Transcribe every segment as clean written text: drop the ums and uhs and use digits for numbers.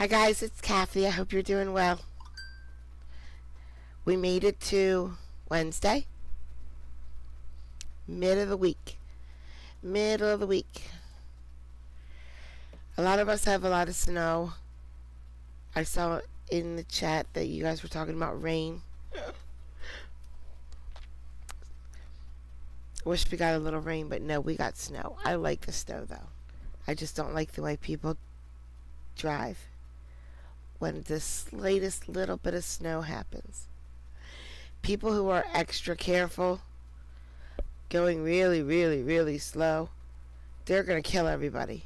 Hi guys, it's Kathy. I hope you're doing well. We made it to Wednesday, mid of the week. Middle of the week. A lot of us have a lot of snow. I saw in the chat that you guys were talking about rain. Wish we got a little rain, but no, we got snow. I like the snow though. I just don't like the way people drive when the slightest little bit of snow happens. People who are extra careful, going really, really, really slow, they're gonna kill everybody.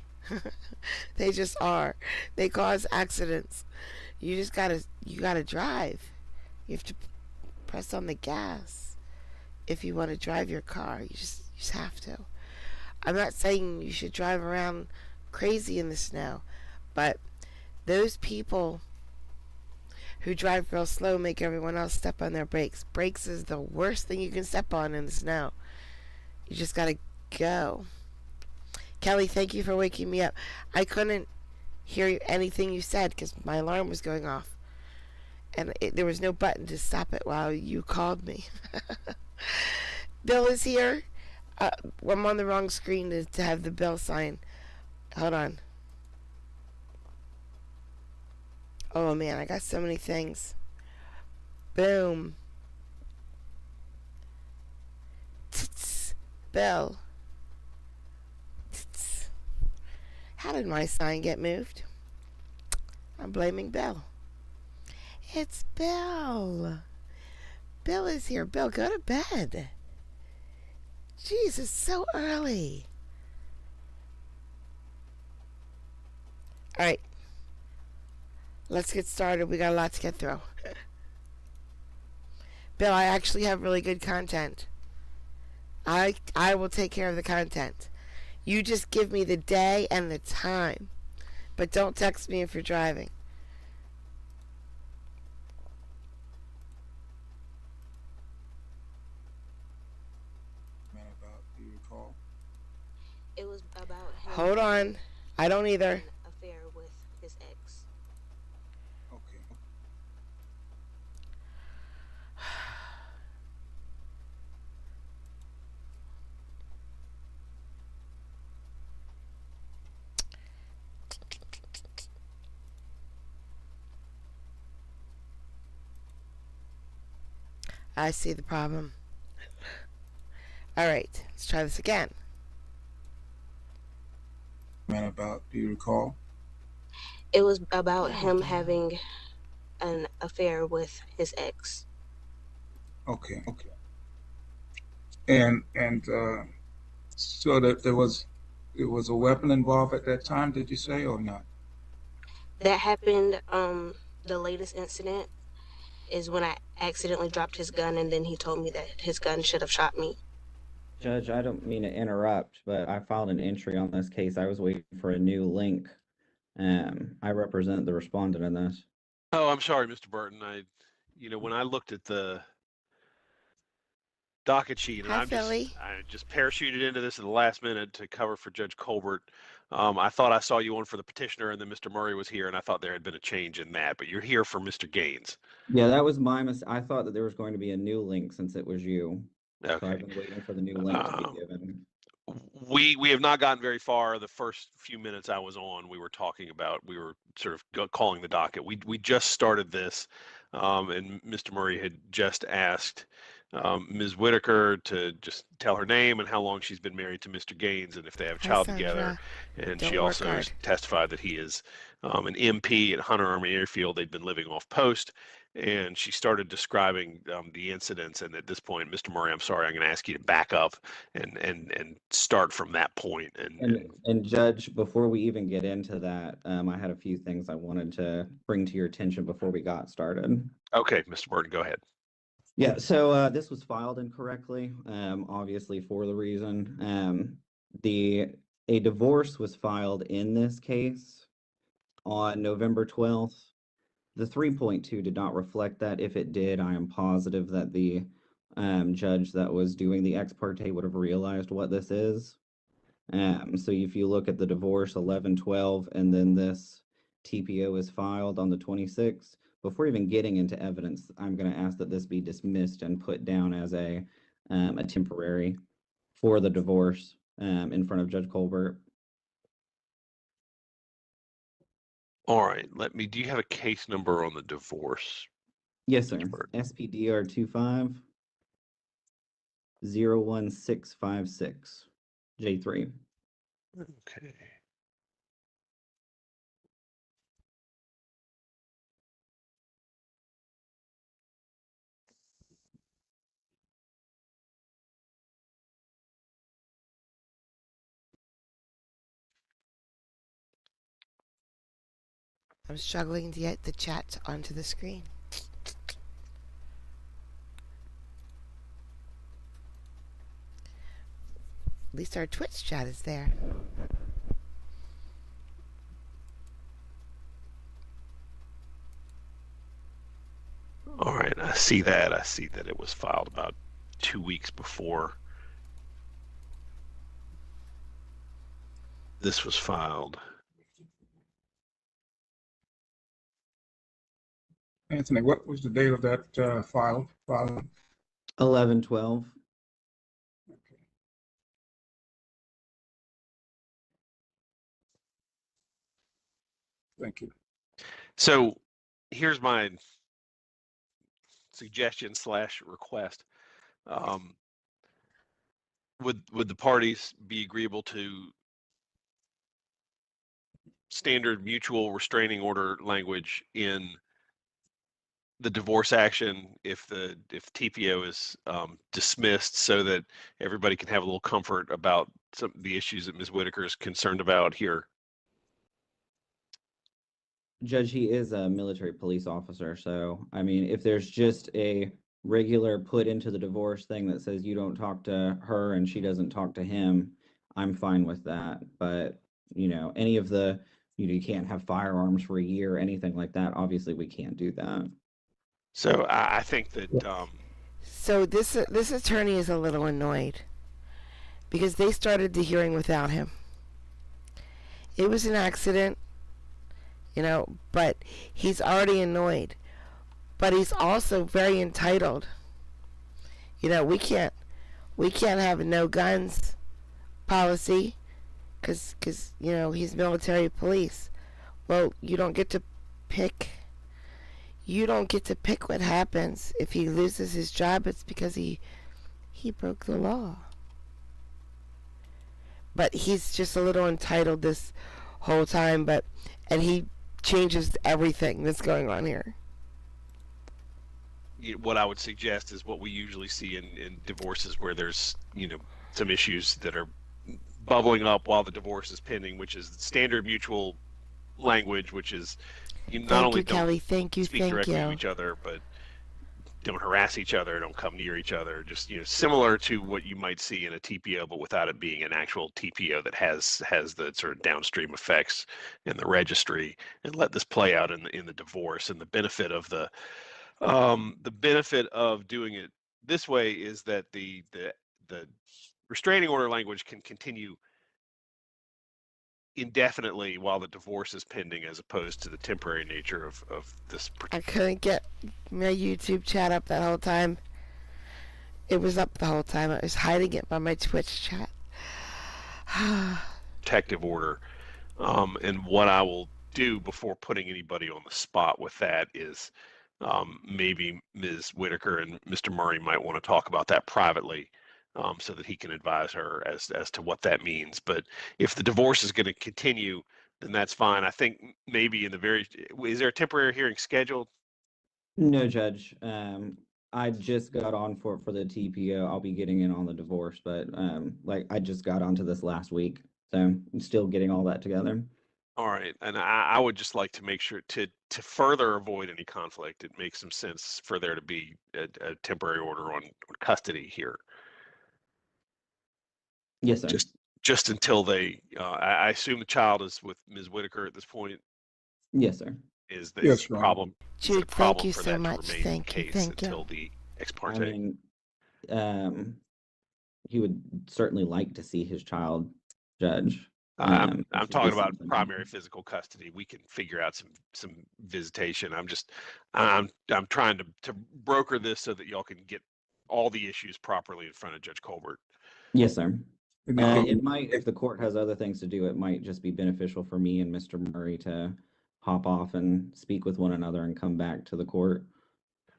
They just are. They cause accidents. You gotta drive. You have to press on the gas if you want to drive your car. You just have to. I'm not saying you should drive around crazy in the snow, but those people who drive real slow make everyone else step on their brakes. Brakes is the worst thing you can step on in the snow. You just gotta go. Kelly, thank you for waking me up. I couldn't hear anything you said because my alarm was going off. And there was no button to stop it while you called me. Bill is here. I'm on the wrong screen to have the Bill sign. Hold on. Oh man, I got so many things. Boom. Tts. Bill. Tts. How did my sign get moved? I'm blaming Bill. It's Bill. Bill is here. Bill, go to bed. Jeez, it's so early. All right. Let's get started. We got a lot to get through. Bill, I actually have really good content. I will take care of the content. You just give me the day and the time. But don't text me if you're driving. Do you recall? It was about him Hold on. I don't either. an affair with his ex. Okay. I see the problem. All right, let's try this again. Do you recall? It was about him having an affair with his ex. Okay. And so that there was a weapon involved at that time, did you say, or not? That happened, the latest incident is when I accidentally dropped his gun and then he told me that his gun should have shot me. Judge, I don't mean to interrupt, but I filed an entry on this case. I was waiting for a new link. I represent the respondent in this. Oh, I'm sorry, Mr. Burton. When I looked at the docket sheet, and Hi, I Philly. just parachuted into this at the last minute to cover for Judge Colbert. I thought I saw you on for the petitioner, and then Mr. Murray was here, and I thought there had been a change in that. But you're here for Mr. Gaines. Yeah, that was my mistake. I thought that there was going to be a new link since it was you. So Okay. I've been waiting for the new link to be given. We have not gotten very far. The first few minutes I was on, we were sort of calling the docket. We just started this, and Mr. Murray had just asked Ms. Whitaker to just tell her name and how long she's been married to Mr. Gaines and if they have a Hi, child Sandra. together. And Don't she work also hard. testified that he is an MP at Hunter Army Airfield. They'd been living off post. And she started describing the incidents. And at this point, Mr. Murray, I'm sorry, I'm going to ask you to back up and start from that point. And Judge, before we even get into that, I had a few things I wanted to bring to your attention before we got started. Okay, Mr. Burton, go ahead. Yeah, so this was filed incorrectly, obviously for the reason. A divorce was filed in this case on November 12th. The 3.2 did not reflect that. If it did, I am positive that the judge that was doing the ex parte would have realized what this is. So if you look at the divorce 11/12 and then this TPO was filed on the 26th. Before even getting into evidence, I'm going to ask that this be dismissed and put down as a temporary for the divorce in front of Judge Colbert. All right, do you have a case number on the divorce? Yes, sir. Expert. SPDR 25 01656 J3. Okay. I'm struggling to get the chat onto the screen. At least our Twitch chat is there. All right, I see that. I see that it was filed about 2 weeks before this was filed. Anthony, what was the date of that filing? 11/12. Thank you. So here's my suggestion / request. Would the parties be agreeable to standard mutual restraining order language in the divorce action if TPO is dismissed, so that everybody can have a little comfort about some of the issues that Ms. Whitaker is concerned about here? Judge, he is a military police officer, so I mean, if there's just a regular put into the divorce thing that says you don't talk to her and she doesn't talk to him, I'm fine with that. But any of the you can't have firearms for a year, anything like that, obviously we can't do that. So I think that So this attorney is a little annoyed because they started the hearing without him. It was an accident, but he's already annoyed. But he's also very entitled. We can't have no guns policy because he's military police. Well, you don't get to pick what happens. If he loses his job, it's because he broke the law. But he's just a little entitled this whole time, and he changes everything that's going on here. what I would suggest is what we usually see in divorces, where there's some issues that are bubbling up while the divorce is pending, which is standard mutual language, which is not only don't Kelly. Thank you. speak Thank directly you. to each other, but don't harass each other, don't come near each other, just similar to what you might see in a TPO, but without it being an actual TPO that has the sort of downstream effects in the registry, and let this play out in the divorce. And the benefit of doing it this way is that the restraining order language can continue indefinitely while the divorce is pending, as opposed to the temporary nature of this I particular. couldn't get my YouTube chat up that whole time. It was up the whole time. I was hiding it by my Twitch chat. Protective order. And what I will do before putting anybody on the spot with that is maybe Ms. Whitaker and Mr. Murray might want to talk about that privately, so that he can advise her as to what that means. But if the divorce is going to continue, then that's fine. I think maybe is there a temporary hearing scheduled? No, Judge. I just got on for the TPO. I'll be getting in on the divorce, but I just got onto this last week, so I'm still getting all that together. All right, and I would just like to make sure to further avoid any conflict, it makes some sense for there to be a temporary order on custody here. Yes, sir. Just until they, I assume the child is with Ms. Whitaker at this point. Yes, sir. Is Yes, the Ron. problem? Is there a Jude, thank problem you for so that much. to remain Thank the you. case Thank you. until the ex parte? I mean, he would certainly like to see his child, Judge. I'm which would be talking about something. primary physical custody. We can figure out some visitation. I'm trying to broker this so that y'all can get all the issues properly in front of Judge Colbert. Yes, sir. And It might, if the court has other things to do, it might just be beneficial for me and Mr. Murray to hop off and speak with one another and come back to the court.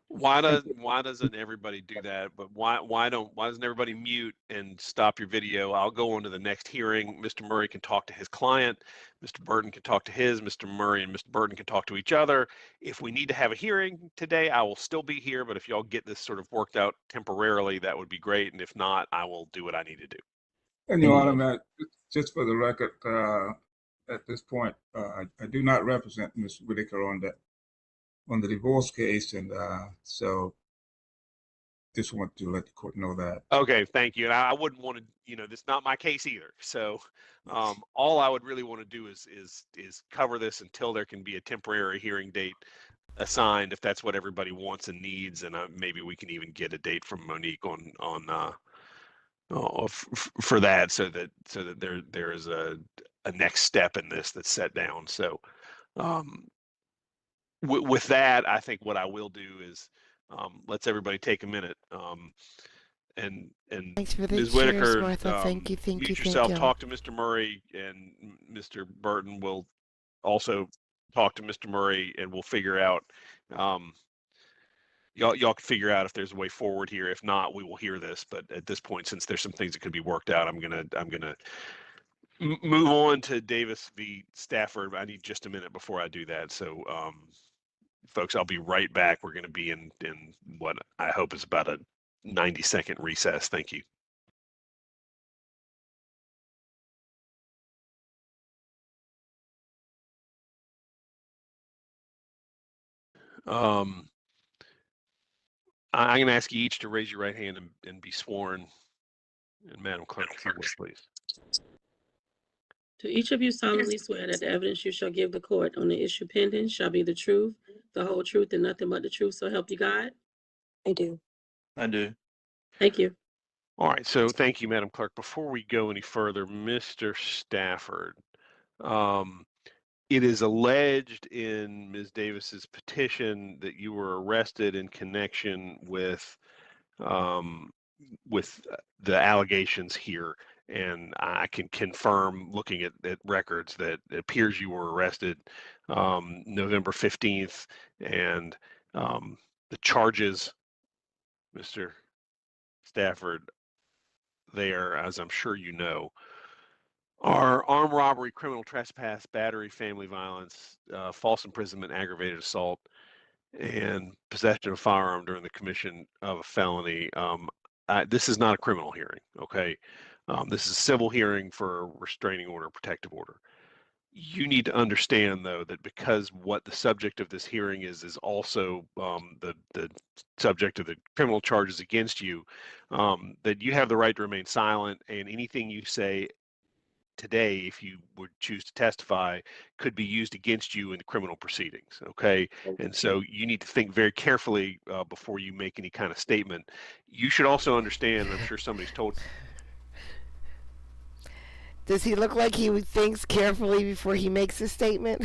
Why doesn't everybody do that? But why doesn't everybody mute and stop your video? I'll go on to the next hearing. Mr. Murray can talk to his client. Mr. Burton can talk to his. Mr. Murray and Mr. Burton can talk to each other. If we need to have a hearing today, I will still be here. But if y'all get this sort of worked out temporarily, that would be great. And if not, I will do what I need to do. And Your Honor, Matt, just for the record, at this point, I do not represent Ms. Whitaker on the divorce case, and so just want to let the court know that. Okay, thank you. And I wouldn't want to, this is not my case either. So all I would really want to do is cover this until there can be a temporary hearing date assigned, if that's what everybody wants and needs, and maybe we can even get a date from Monique for that, so that there is a next step in this that's set down. So with that, I think what I will do is let's everybody take a minute and Thanks for the Ms. cheers, Whitaker, Martha. Thank you, mute thank you. yourself, talk to Mr. Murray, and Mr. Burton will also talk to Mr. Murray, and we'll figure out y'all can figure out if there's a way forward here. If not, we will hear this. But at this point, since there's some things that could be worked out, I'm gonna move on to Davis v. Stafford. I need just a minute before I do that. So folks, I'll be right back. We're going to be in what I hope is about a 90-second recess. Thank you. I'm going to ask you each to raise your right hand and be sworn. And Madam Clerk, if you would, please. Do each of you solemnly swear that the evidence you shall give the court on the issue pending shall be the truth, the whole truth, and nothing but the truth, so help you God? I do. I do. Thank you. All right, so thank you, Madam Clerk. Before we go any further, Mr. Stafford, it is alleged in Ms. Davis's petition that you were arrested in connection with the allegations here, and I can confirm, looking at records, that it appears you were arrested November 15th, and the charges, Mr. Stafford, there, as I'm sure you know, are armed robbery, criminal trespass, battery, family violence, false imprisonment, aggravated assault, and possession of a firearm during the commission of a felony. This is not a criminal hearing, okay? This is a civil hearing for a restraining order, protective order. You need to understand, though, that because what the subject of this hearing is also the subject of the criminal charges against you, that you have the right to remain silent, and anything you say today, if you would choose to testify, could be used against you in the criminal proceedings, okay? And so you need to think very carefully before you make any kind of statement. You should also understand, and I'm sure somebody's told. Does he look like he thinks carefully before he makes a statement?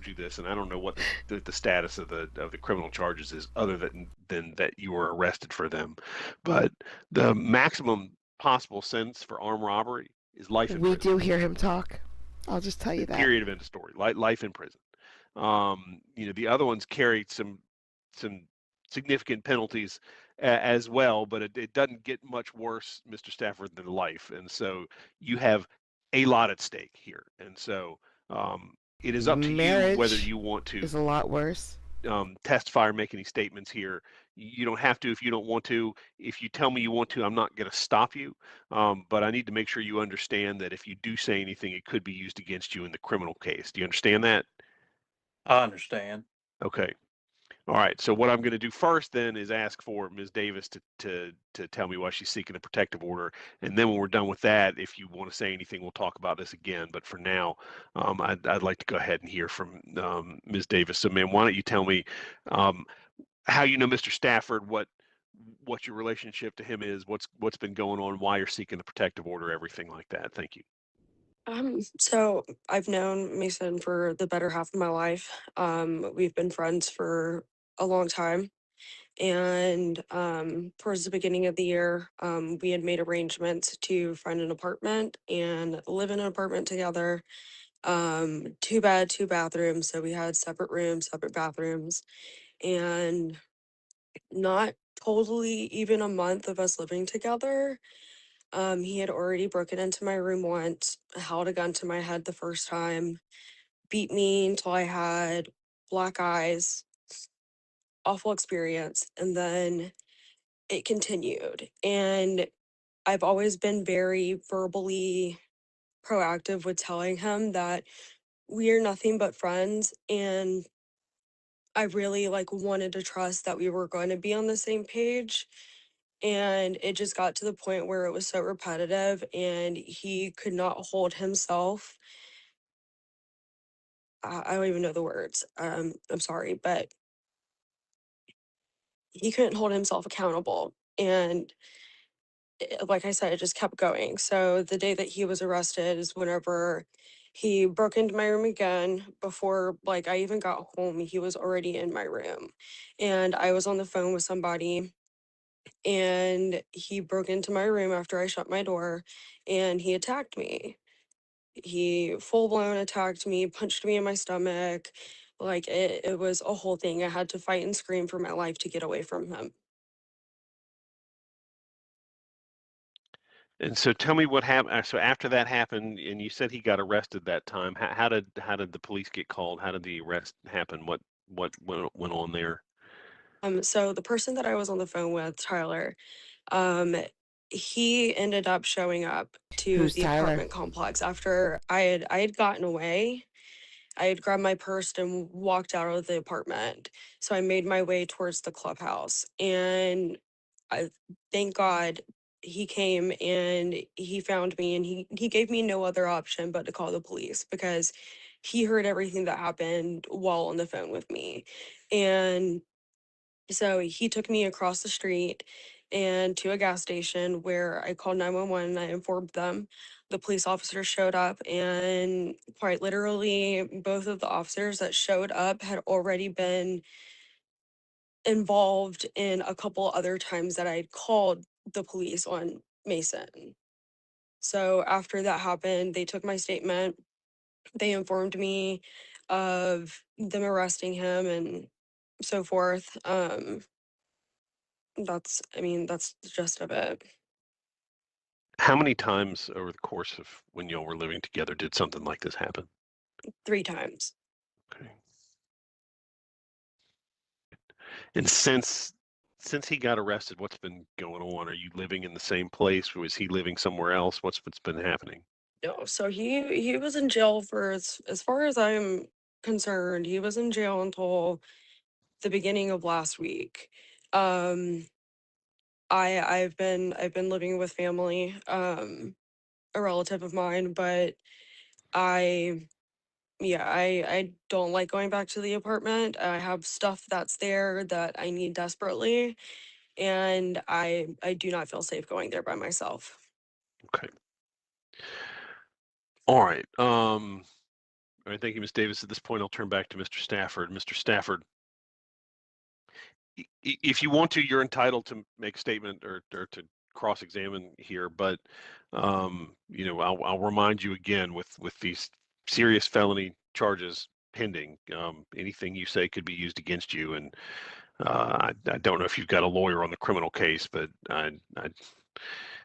You this, and I don't know what the status of the criminal charges is, other than that you were arrested for them. But the maximum possible sentence for armed robbery is life in prison. We do hear him talk. I'll just tell you that. Period of end of story. Life in prison. The other ones carry some significant penalties as well, but it doesn't get much worse, Mr. Stafford, than life. And so you have a lot at stake here. And so it is up to you whether you want to. Is a lot worse. Testify or make any statements here. You don't have to if you don't want to. If you tell me you want to, I'm not going to stop you. But I need to make sure you understand that if you do say anything, it could be used against you in the criminal case. Do you understand that? I understand. Okay. All right. So what I'm going to do first then is ask for Ms. Davis to tell me why she's seeking a protective order. And then when we're done with that, if you want to say anything, we'll talk about this again. But for now, I'd like to go ahead and hear from Ms. Davis. So, ma'am, why don't you tell me how you know Mr. Stafford, what your relationship to him is, what's been going on, why you're seeking the protective order, everything like that. Thank you. So I've known Mason for the better half of my life. We've been friends for a long time. And towards the beginning of the year, we had made arrangements to find an apartment and live in an apartment together. 2 bed, 2 bathrooms. So we had separate rooms, separate bathrooms, and not totally even a month of us living together. He had already broken into my room once, held a gun to my head the first time, beat me until I had black eyes, awful experience. And then it continued. And I've always been very verbally proactive with telling him that we are nothing but friends. And I really wanted to trust that we were going to be on the same page. And it just got to the point where it was so repetitive and he could not hold himself. I don't even know the words. I'm sorry, but he couldn't hold himself accountable. And like I said, it just kept going. So the day that he was arrested is whenever he broke into my room again. Before I even got home, he was already in my room. And I was on the phone with somebody and he broke into my room after I shut my door and he attacked me. He full blown attacked me, punched me in my stomach. It was a whole thing. I had to fight and scream for my life to get away from him. And so tell me what happened. So after that happened, and you said he got arrested that time. How did the police get called? How did the arrest happen? What went on there? So the person that I was on the phone with, Tyler, um, he ended up showing up to Who's the Tyler? apartment complex after I had gotten away. I had grabbed my purse and walked out of the apartment. So I made my way towards the clubhouse. And I thank God he came and he found me and he gave me no other option but to call the police because he heard everything that happened while on the phone with me. And so he took me across the street and to a gas station where I called 911 and I informed them. The police officer showed up, and quite literally, both of the officers that showed up had already been involved in a couple other times that I'd called the police on Mason. So after that happened, they took my statement. They informed me of them arresting him and so forth. That's the gist of it. How many times over the course of when y'all were living together did something like this happen? 3 times. Okay. And since he got arrested, what's been going on? Are you living in the same place? Was he living somewhere else? What's been happening? No, so he was in jail for as far as I'm concerned, he was in jail until the beginning of last week. Um, I've been living with family, a relative of mine, but I yeah, I don't like going back to the apartment. I have stuff that's there that I need desperately, and I do not feel safe going there by myself. Okay. All right. All right. Thank you, Ms. Davis. At this point, I'll turn back to Mr. Stafford. Mr. Stafford, if you want to, you're entitled to make a statement or to cross-examine here, but I'll remind you again with these serious felony charges pending. Anything you say could be used against you, and I don't know if you've got a lawyer on the criminal case, but I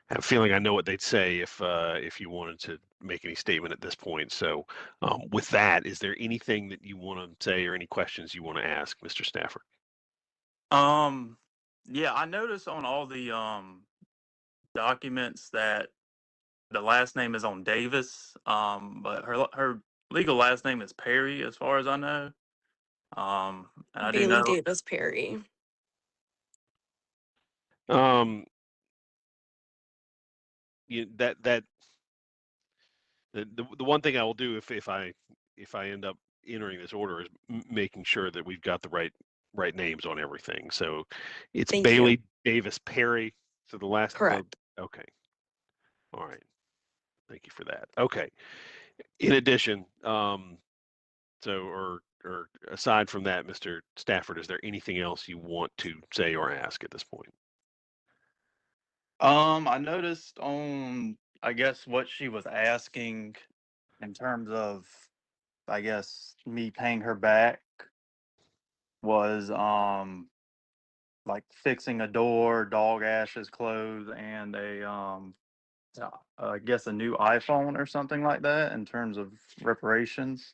have a feeling I know what they'd say if you wanted to make any statement at this point. So, with that, is there anything that you want to say or any questions you want to ask, Mr. Stafford? Yeah, I noticed on all the documents that the last name is on Davis, but her legal last name is Perry, as far as I know. And I do Bailey know. Davis Perry. That the one thing I will do if I end up entering this order is making sure that we've got the right names on everything. So it's Thank Bailey you. Davis Perry. So the last Correct. okay. All right. Thank you for that. Okay. In addition, or aside from that, Mr. Stafford, is there anything else you want to say or ask at this point? I noticed on, I guess, what she was asking in terms of, I guess, me paying her back was like fixing a door, dog ashes, clothes, and I guess a new iPhone or something like that in terms of reparations.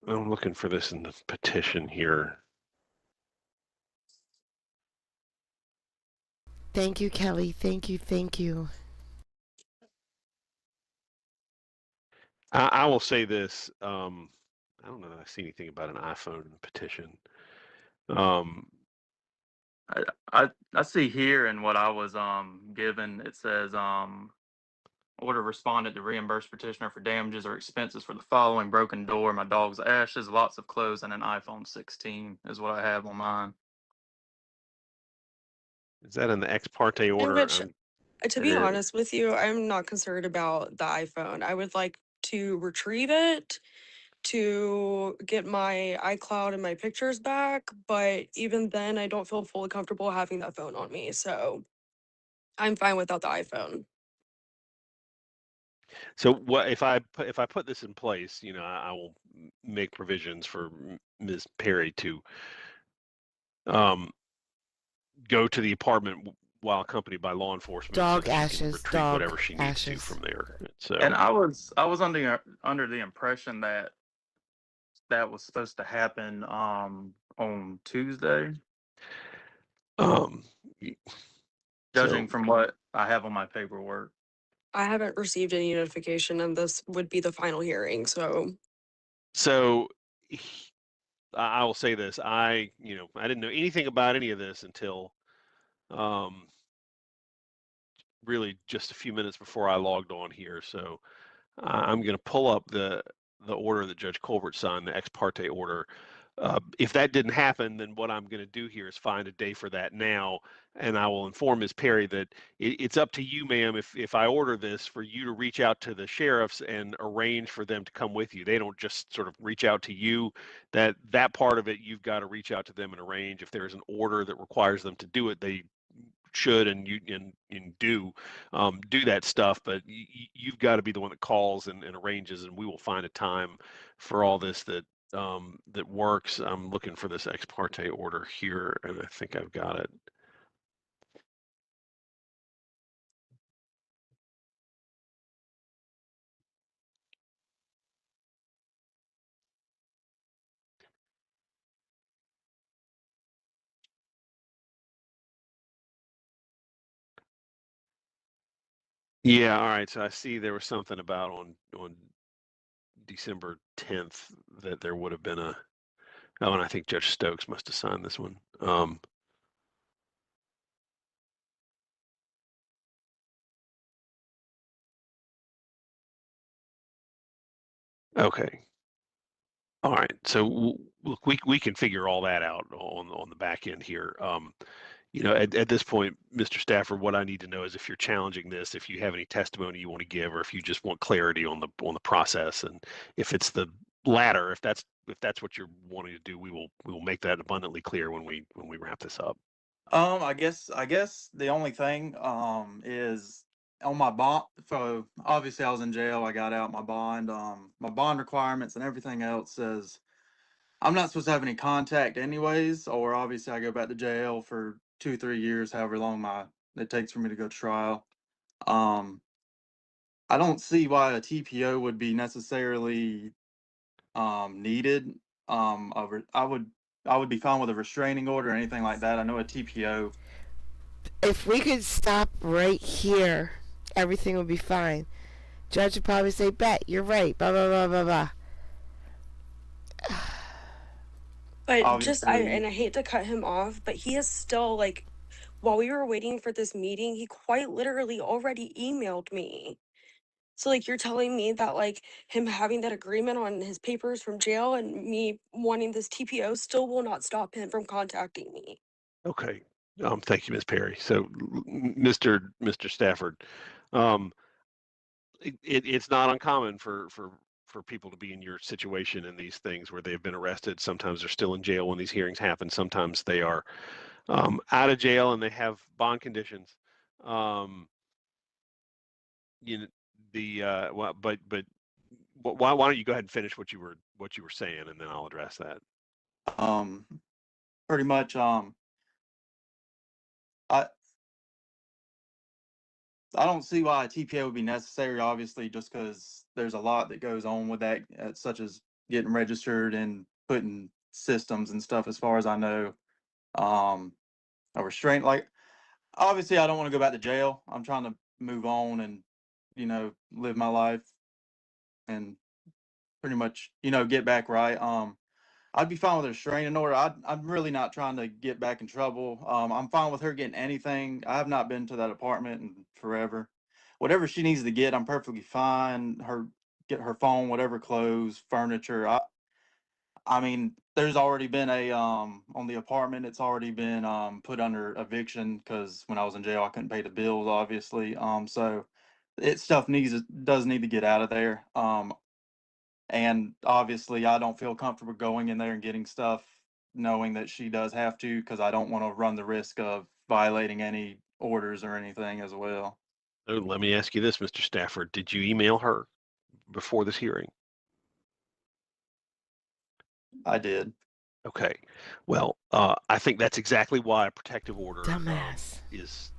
I'm looking for this in the petition here. Thank you, Kelly. Thank you. Thank you. I will say this. I don't know that I see anything about an iPhone petition. I see here in what I was given, it says order respondent to reimburse petitioner for damages or expenses for the following: broken door, my dog's ashes, lots of clothes, and an iPhone 16 is what I have on mine. Is that in the ex parte order? Which, to be it is. honest with you, I'm not concerned about the iPhone. I would like to retrieve it to get my iCloud and my pictures back, but even then, I don't feel fully comfortable having that phone on me. So I'm fine without the iPhone. So what if I put this in place? You know, I will make provisions for Ms. Perry to go to the apartment while accompanied by law enforcement. Dog so that she can ashes, retrieve dog whatever she needs to ashes. from there. So And I was under the impression that that was supposed to happen on Tuesday, um, judging so from what I have on my paperwork. I haven't received any notification, and this would be the final hearing. So I will say this: I didn't know anything about any of this until really just a few minutes before I logged on here. So I'm going to pull up the order that Judge Colbert signed, the ex parte order. If that didn't happen, then what I'm going to do here is find a day for that now, and I will inform Ms. Perry that it's up to you, ma'am, if I order this, for you to reach out to the sheriffs and arrange for them to come with you. They don't just sort of reach out to you. That part of it, you've got to reach out to them and arrange. If there's an order that requires them to do it, they should and do that stuff, but you've got to be the one that calls and arranges, and we will find a time for all this that works. I'm looking for this ex parte order here, and I think I've got it. Yeah, all right. So I see there was something about on December 10th that there would have been and I think Judge Stokes must have signed this one. Okay. All right. So look, we can figure all that out on the back end here. At this point, Mr. Stafford, what I need to know is if you're challenging this, if you have any testimony you want to give, or if you just want clarity on the process. And if it's the latter, if that's what you're wanting to do, we will make that abundantly clear when we wrap this up. I guess the only thing is on my bond. So obviously I was in jail. I got out. My bond requirements and everything else says I'm not supposed to have any contact anyways, or obviously I go back to jail for 2-3 years, however long it takes for me to go to trial. I don't see why a TPO would be necessarily needed. I would be fine with a restraining order or anything like that. I know a TPO. If we could stop right here, everything would be fine. Judge would probably say, "Bet, you're right." Blah blah blah blah blah. But Obviously. I hate to cut him off, but he is still like, while we were waiting for this meeting, he quite literally already emailed me. So like, you're telling me that like him having that agreement on his papers from jail and me wanting this TPO still will not stop him from contacting me. Okay. Thank you, Ms. Perry. So, Mr. Stafford, um, it's not uncommon for people to be in your situation in these things where they've been arrested. Sometimes they're still in jail when these hearings happen. Sometimes they are out of jail and they have bond conditions. You know, well, but why don't you go ahead and finish what you were saying, and then I'll address that. Um, Pretty much, I I don't see why a TPA would be necessary, obviously, just because there's a lot that goes on with that, such as getting registered and putting systems and stuff, as far as I know. Um, a restraint, like, obviously, I don't want to go back to jail. I'm trying to move on and, live my life and pretty much, get back right. I'd be fine with a restraining order. I'm really not trying to get back in trouble. I'm fine with her getting anything. I have not been to that apartment in forever. Whatever she needs to get, I'm perfectly fine. Get her phone, whatever, clothes, furniture. I mean, there's already been a on the apartment. It's already been put under eviction because when I was in jail, I couldn't pay the bills, obviously. So it stuff does need to get out of there. And obviously, I don't feel comfortable going in there and getting stuff knowing that she does have to, because I don't want to run the risk of violating any orders or anything as well. Oh, let me ask you this, Mr. Stafford. Did you email her before this hearing? I did. Okay. Well, I think that's exactly why a protective order Dumbass. is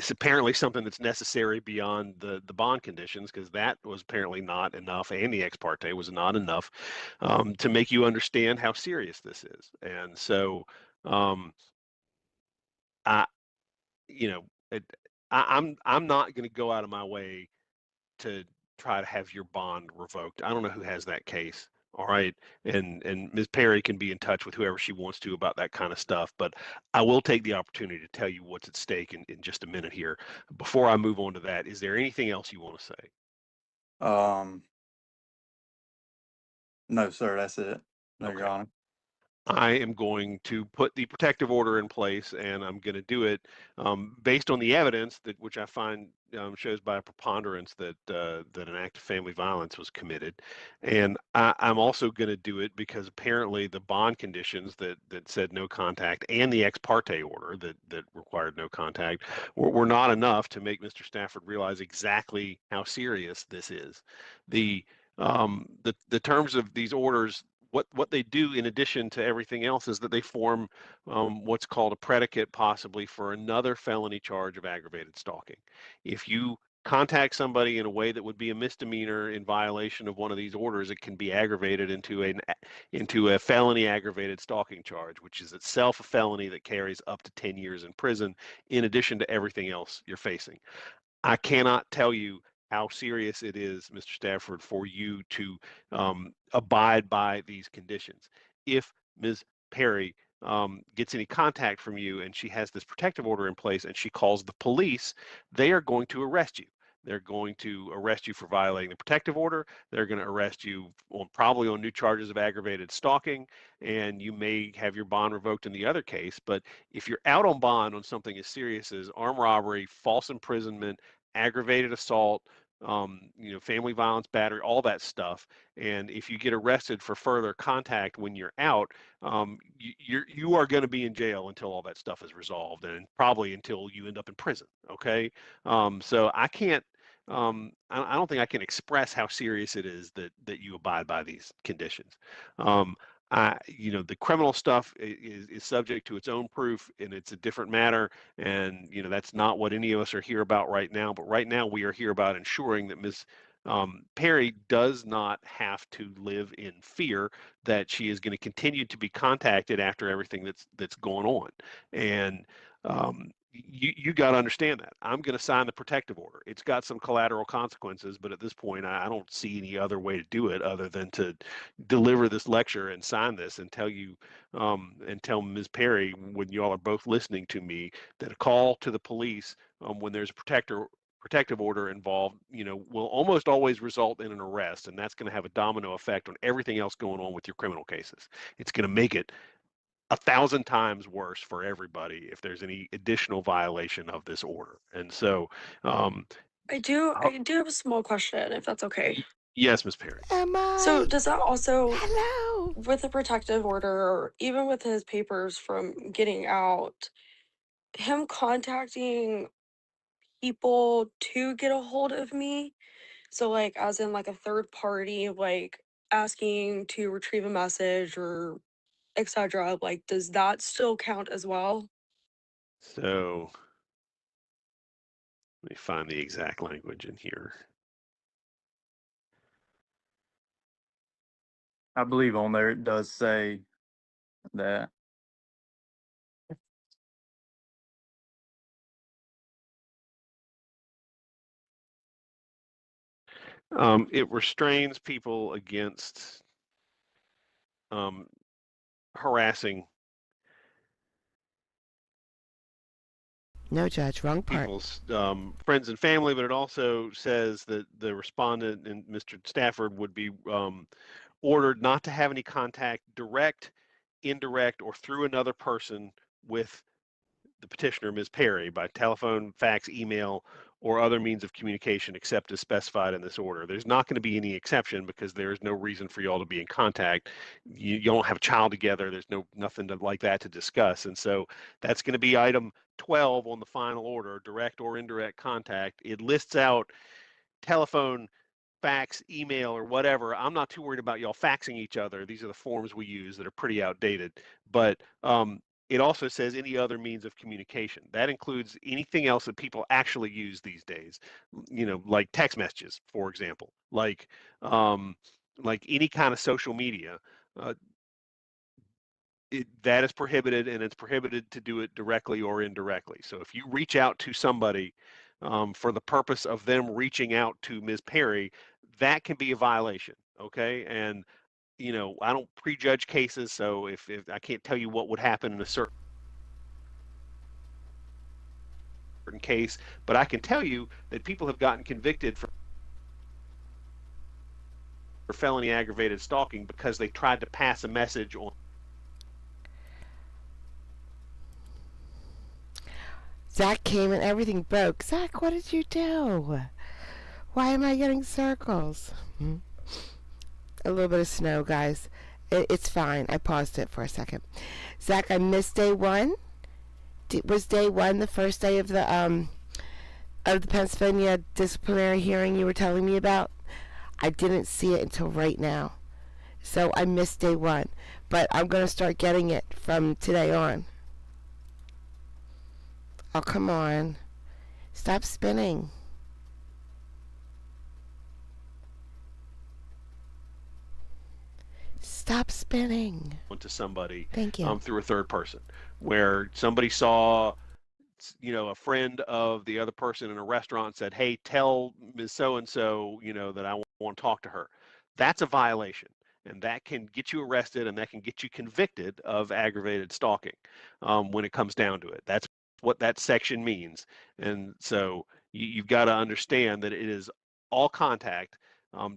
apparently something that's necessary beyond the bond conditions, because that was apparently not enough, and the ex parte was not enough to make you understand how serious this is. And so, I, you know, I'm not going to go out of my way to try to have your bond revoked. I don't know who has that case. All right. And Ms. Perry can be in touch with whoever she wants to about that kind of stuff. But I will take the opportunity to tell you what's at stake in just a minute here. Before I move on to that, is there anything else you want to say? No, sir, that's it. No, Your Okay. Honor. I am going to put the protective order in place, and I'm going to do it based on the evidence which I find shows by a preponderance that an act of family violence was committed, and I'm also going to do it because apparently the bond conditions that said no contact and the ex parte order that required no contact were not enough to make Mr. Stafford realize exactly how serious this is. The terms of these orders, what they do in addition to everything else, is that they form what's called a predicate possibly for another felony charge of aggravated stalking. If you contact somebody in a way that would be a misdemeanor in violation of one of these orders, it can be aggravated into a felony aggravated stalking charge, which is itself a felony that carries up to 10 years in prison in addition to everything else you're facing. I cannot tell you how serious it is, Mr. Stafford, for you to abide by these conditions. If Ms. Perry gets any contact from you and she has this protective order in place and she calls the police, they are going to arrest you. They're going to arrest you for violating the protective order. They're going to arrest you probably on new charges of aggravated stalking, and you may have your bond revoked in the other case. But if you're out on bond on something as serious as armed robbery, false imprisonment, aggravated assault, family violence, battery, all that stuff, and if you get arrested for further contact when you're out, you are going to be in jail until all that stuff is resolved, and probably until you end up in prison. Okay, so I can't. I don't think I can express how serious it is that you abide by these conditions. The criminal stuff is subject to its own proof, and it's a different matter. And that's not what any of us are here about right now. But right now, we are here about ensuring that Ms. Perry does not have to live in fear that she is going to continue to be contacted after everything that's going on. And you got to understand that. I'm going to sign the protective order. It's got some collateral consequences, but at this point, I don't see any other way to do it other than to deliver this lecture and sign this and tell you and tell Ms. Perry, when you all are both listening to me, that a call to the police when there's a protective order involved, will almost always result in an arrest, and that's going to have a domino effect on everything else going on with your criminal cases. It's going to make it 1,000 times worse for everybody if there's any additional violation of this order. And so, I do have a small question, if that's okay. yes, Ms. Perry. Am So I? does that also, Hello. with a protective order, or even with his papers from getting out, him contacting people to get a hold of me? So like as in like a third party, like asking to retrieve a message or etc. Like, does that still count as well? So let me find the exact language in here. I believe on there it does say that. It restrains people against harassing No, Judge, wrong part. people's friends and family, but it also says that the respondent and Mr. Stafford would be ordered not to have any contact, direct, indirect, or through another person with the petitioner, Ms. Perry, by telephone, fax, email, or other means of communication except as specified in this order. There's not going to be any exception because there is no reason for you all to be in contact. You don't have a child together. There's nothing like that to discuss. And so that's going to be item 12 on the final order, direct or indirect contact. It lists out telephone, fax, email, or whatever. I'm not too worried about y'all faxing each other. These are the forms we use that are pretty outdated. But it also says any other means of communication. That includes anything else that people actually use these days, like text messages, for example, like any kind of social media. That is prohibited, and it's prohibited to do it directly or indirectly. So if you reach out to somebody for the purpose of them reaching out to Ms. Perry, that can be a violation, okay? And I don't prejudge cases, so if I can't tell you what would happen in a certain case, but I can tell you that people have gotten convicted for felony aggravated stalking because they tried to pass a message on. Zach came and everything broke. Zach, what did you do? Why am I getting circles? A little bit of snow, guys. It's fine. I paused it for a second. Zach, I missed day one. Was day one the first day of the Pennsylvania disciplinary hearing you were telling me about? I didn't see it until right now. So I missed day one. But I'm going to start getting it from today on. Oh, come on. Stop spinning. Stop spinning. To somebody. Thank you. Through a third person, where somebody saw, a friend of the other person in a restaurant said, "Hey, tell Ms. So-and-so, that I want to talk to her." That's a violation. And that can get you arrested, and that can get you convicted of aggravated stalking when it comes down to it. That's what that section means. And so you've got to understand that it is all contact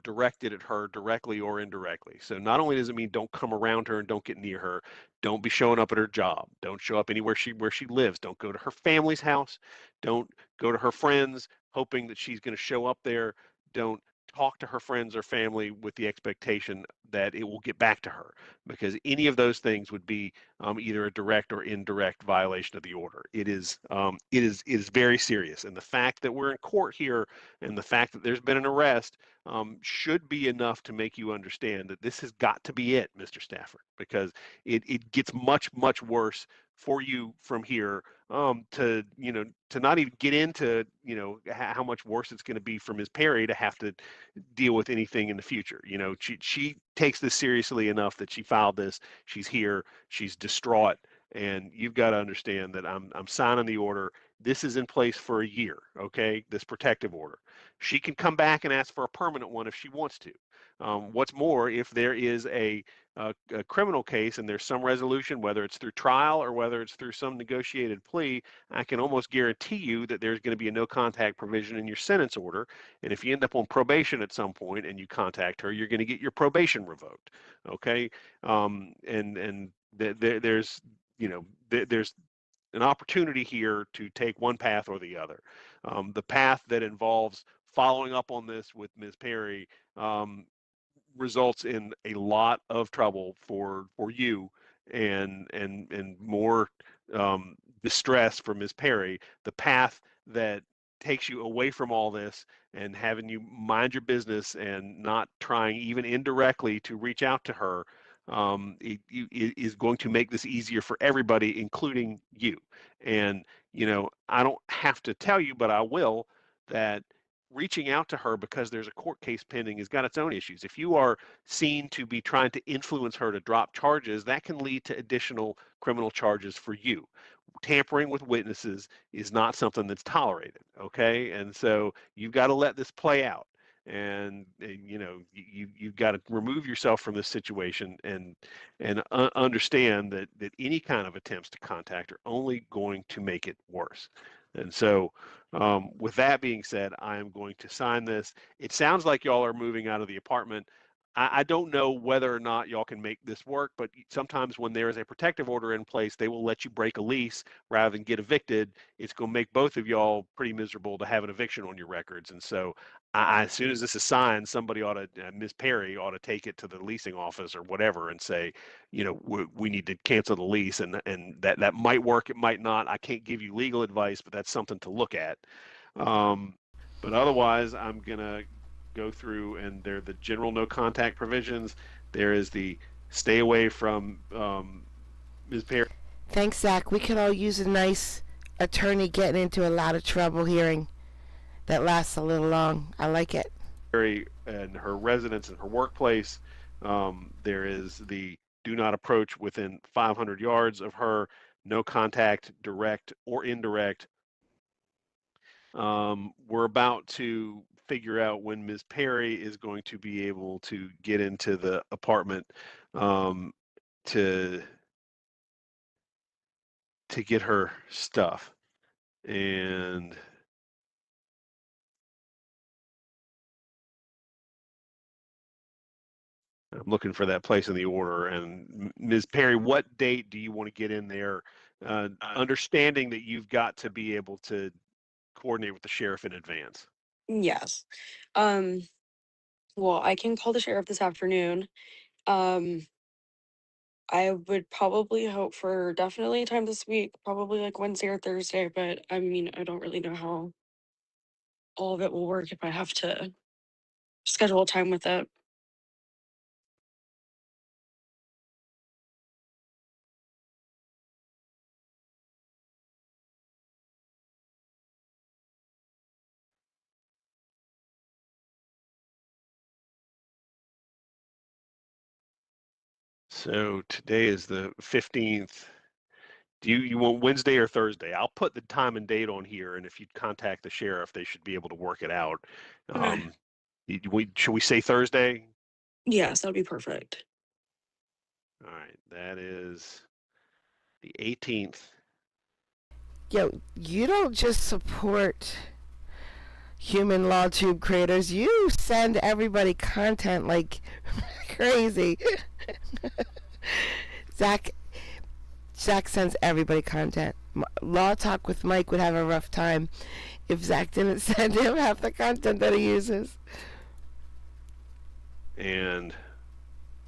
directed at her directly or indirectly. So not only does it mean don't come around her and don't get near her, don't be showing up at her job, don't show up anywhere where she lives, don't go to her family's house, don't go to her friends hoping that she's going to show up there, don't talk to her friends or family with the expectation that it will get back to her, because any of those things would be either a direct or indirect violation of the order. It is very serious, and the fact that we're in court here and the fact that there's been an arrest should be enough to make you understand that this has got to be it, Mr. Stafford, because it gets much, much worse for you from here to not even get into how much worse it's going to be for Ms. Perry to have to deal with anything in the future. She takes this seriously enough that she filed this. She's here. She's distraught, and you've got to understand that I'm signing the order. This is in place for a year, okay? This protective order. She can come back and ask for a permanent one if she wants to. What's more, if there is a criminal case and there's some resolution, whether it's through trial or whether it's through some negotiated plea, I can almost guarantee you that there's going to be a no contact provision in your sentence order. And if you end up on probation at some point and you contact her, you're going to get your probation revoked. Okay. And there's there's an opportunity here to take one path or the other. The path that involves following up on this with Ms. Perry results in a lot of trouble for you and more distress for Ms. Perry. The path that takes you away from all this and having you mind your business and not trying even indirectly to reach out to her is going to make this easier for everybody, including you. And I don't have to tell you, but I will, that reaching out to her because there's a court case pending has got its own issues. If you are seen to be trying to influence her to drop charges, that can lead to additional criminal charges for you. Tampering with witnesses is not something that's tolerated, okay? And so you've got to let this play out. And you've got to remove yourself from this situation and understand that any kind of attempts to contact are only going to make it worse. And so with that being said, I am going to sign this. It sounds like y'all are moving out of the apartment. I don't know whether or not y'all can make this work, but sometimes when there is a protective order in place, they will let you break a lease rather than get evicted. It's going to make both of y'all pretty miserable to have an eviction on your records. And so as soon as this is signed, somebody ought to, Ms. Perry ought to take it to the leasing office or whatever and say, we need to cancel the lease. And that might work, it might not. I can't give you legal advice, but that's something to look at. But otherwise, I'm going to go through, and they're the general no contact provisions. There is the stay away from Ms. Perry. Thanks, Zach. We could all use a nice attorney getting into a lot of trouble hearing that lasts a little long. I like it. And her residence and her workplace. There is the do not approach within 500 yards of her, no contact, direct or indirect. We're about to figure out when Ms. Perry is going to be able to get into the apartment to get her stuff. And I'm looking for that place in the order. And Ms. Perry, what date do you want to get in there? Understanding that you've got to be able to coordinate with the sheriff in advance. Yes. Well, I can call the sheriff this afternoon. I would probably hope for definitely time this week, probably like Wednesday or Thursday, but I mean, I don't really know how all of it will work if I have to schedule time with it. So today is the 15th. Do you want Wednesday or Thursday? I'll put the time and date on here, and if you contact the sheriff, they should be able to work it out. Okay. Should we say Thursday? Yes, that'd be perfect. All right, that is the 18th. Yo, you don't just support human law tube creators, you send everybody content like crazy. Zach sends everybody content. Law Talk with Mike would have a rough time if Zach didn't send him half the content that he uses. And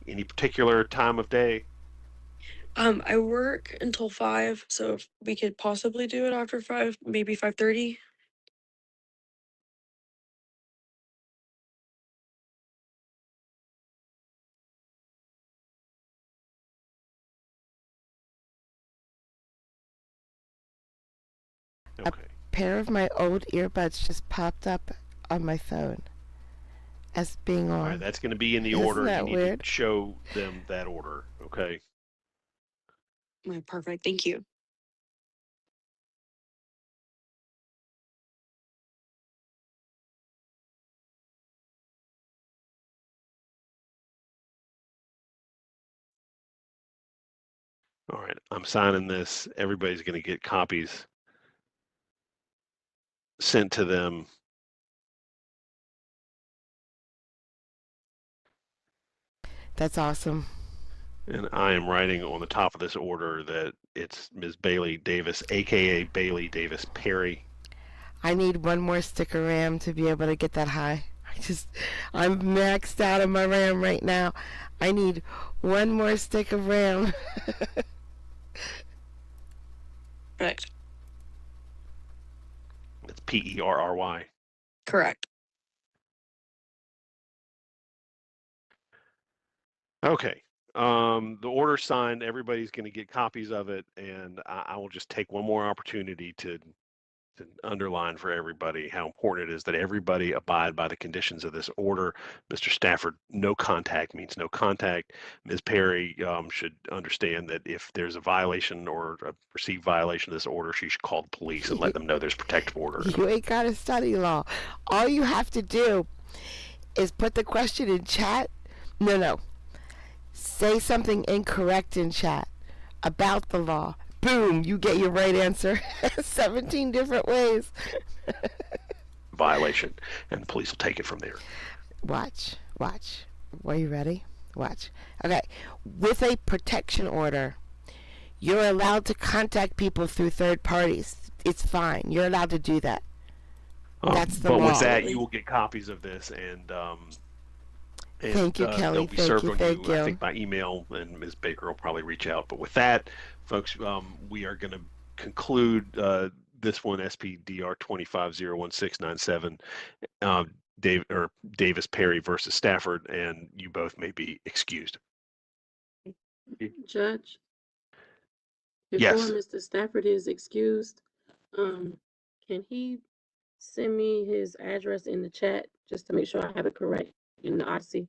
any particular time of day? I work until 5, so if we could possibly do it after 5, maybe 5:30. Okay. A pair of my old earbuds just popped up on my phone as being on. All right, that's going to be in the Isn't order. that You need weird? to show them that order, okay? Perfect. Thank you. All right, I'm signing this. Everybody's going to get copies sent to them. That's awesome. And I am writing on the top of this order that it's Ms. Bailey Davis, aka Bailey Davis Perry. I need one more stick of RAM to be able to get that high. I'm maxed out of my RAM right now. I need one more stick of RAM. Correct. It's Perry. Correct. Okay. The order signed. Everybody's going to get copies of it, and I will just take one more opportunity to underline for everybody how important it is that everybody abide by the conditions of this order. Mr. Stafford, no contact means no contact. Ms. Perry should understand that if there's a violation or a perceived violation of this order, she should call the police and let them know there's protective order. You ain't got to study law. All you have to do is put the question in chat. No. Say something incorrect in chat about the law. Boom, you get your right answer 17 different ways. Violation, and the police will take it from there. Watch. Are you ready? Watch. Okay. With a protection order, you're allowed to contact people through third parties. It's fine. You're allowed to do that. That's the but law. With that, you will get copies of this, and thank you, Kelly. They'll be served on you, I think, by email, and Ms. Baker will probably reach out. But with that, folks, we are going to conclude this one, SPDR 25-01697, Davis Perry versus Stafford, and you both may be excused. Judge, before Yes. Mr. Stafford is excused, can he send me his address in the chat just to make sure I have it correct in the Odyssey?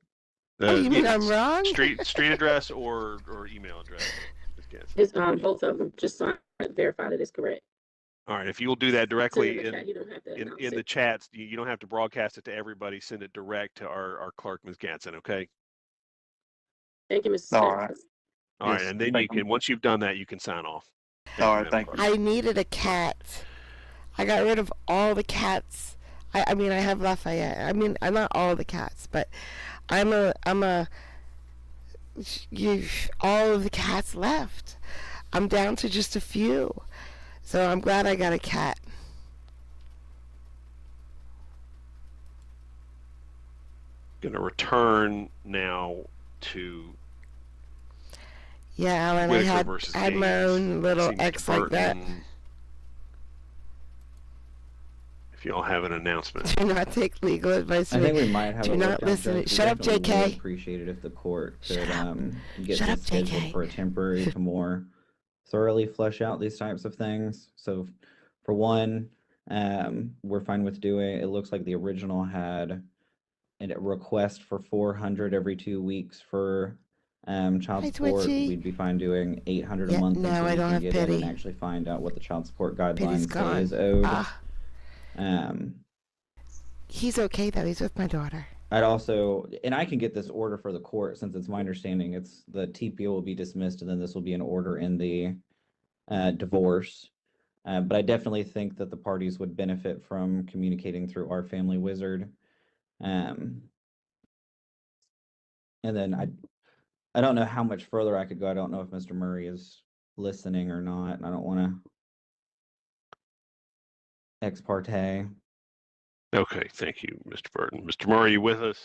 You mean I'm wrong? Street address or email address? His both of them, just so I verify that it's correct. All right, if you will do that directly Send it in the chat. You don't have to announce in the it. chats, you don't have to broadcast it to everybody. Send it direct to our clerk, Ms. Gatson. Okay. Thank you, Mr. All Stafford. right. All right, Yes, and then thank you can, once you've done that, you can sign off. All right, thank you. I needed a cat. I got rid of all the cats. I mean, I have Lafayette. I mean, I'm not all the cats, but all of the cats left. I'm down to just a few. So I'm glad I got a cat. Going to return now to Yeah, Alan, Whitaker I versus had my Gaines. own little See Mr. X like that. Burton. If y'all have an announcement. Do not take legal advice. I think we might have Do it not worked out, listen. Judge. We Shut up, definitely would JK. appreciate it if the court could Shut up. get Shut this up, scheduled JK. for a temporary to more thoroughly flesh out these types of things. So for one, we're fine with doing, it looks like the original had a request for 400 every 2 weeks for child Hi, support. Twitchy. We'd be fine doing 800 Yeah, a month no, until I we don't can have get in and pity. actually find out what the child support Pity's guidelines say gone. is owed. Ah, he's okay though. He's with my daughter. I'd also, and I can get this order for the court since it's my understanding it's the TPO will be dismissed and then this will be an order in the divorce. But I definitely think that the parties would benefit from communicating through our family wizard. And then I don't know how much further I could go. I don't know if Mr. Murray is listening or not. And I don't want to ex parte. Okay, thank you, Mr. Burton. Mr. Murray, you with us?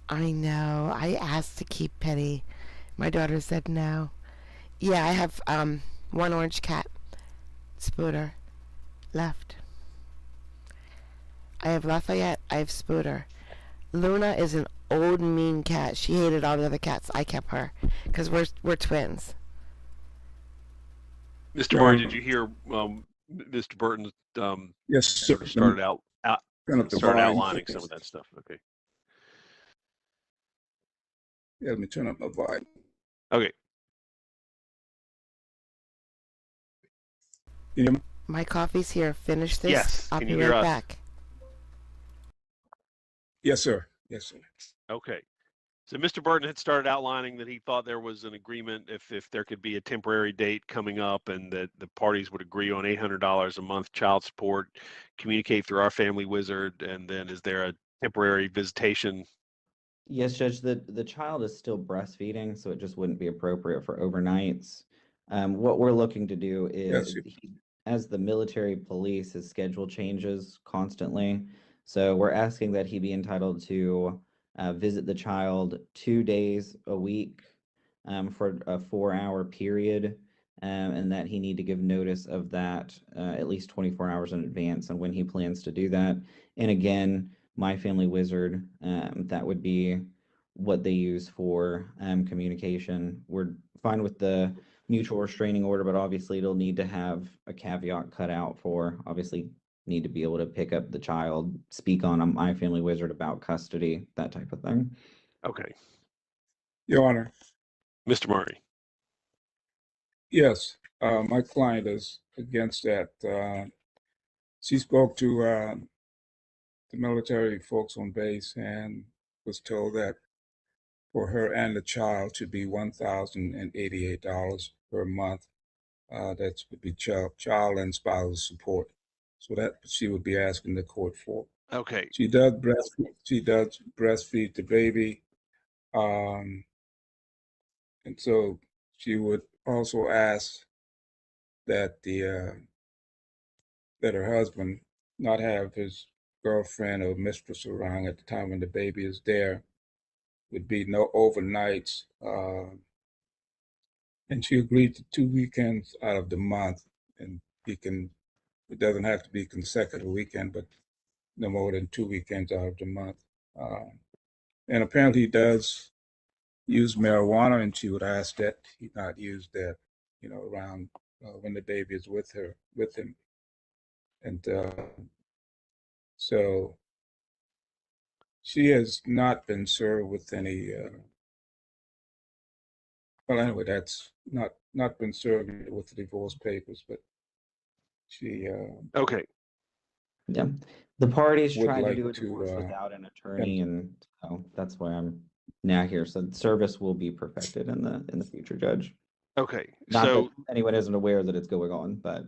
I know. I asked to keep Petty. My daughter said no. Yeah, I have one orange cat, Spooter, left. I have Lafayette. I have Spooter. Luna is an old mean cat. She hated all the other cats. I kept her because we're twins. Mr. Murray, did you hear Mr. Burton Yes, sir. sort of started outlining some of that stuff? Okay. Yeah, let me turn up my volume. Okay. Can you hear me? My coffee's here. Finish this. Yes. I'll Can be you hear right us? back. Yes, sir. Yes, sir. Okay. So Mr. Burton had started outlining that he thought there was an agreement if there could be a temporary date coming up and that the parties would agree on $800 a month child support, communicate through our family wizard, and then is there a temporary visitation Yes, Judge, the child is still breastfeeding, so it just wouldn't be appropriate for overnights. What we're looking to do Yes, is, as the military police, his schedule changes constantly. So we're asking that he be entitled to visit the child 2 days a week for a 4-hour period, and that he need to give notice of that at least 24 hours in advance on when he plans to do that. And again, My Family Wizard, that would be what they use for communication. We're fine with the mutual restraining order, but obviously it'll need to have a caveat cut out for, obviously need to be able to pick up the child, speak on a My Family Wizard about custody, that type of thing. Okay, Your Honor. Mr. Murray. Yes, my client is against that. She spoke to the military folks on base and was told that for her and the child to be $1,088 per month. That would be child and spousal support. So that she would be asking the court for. Okay, She does breastfeed the baby, and so she would also ask that that her husband not have his girlfriend or mistress around at the time when the baby is there. Would be no overnights, and she agreed to 2 weekends out of the month, and it doesn't have to be consecutive weekend, but no more than 2 weekends out of the month. And apparently he does use marijuana, and she would ask that he not use that, around when the baby is with him. And so she has not been served with any, well, anyway, that's not been served with the divorce papers, but she okay, Yeah, the parties would tried to like do a to, divorce without an and attorney, and so that's why I'm now here. So service will be perfected in the future, Judge. okay. Not that So anyone isn't aware that it's going on, but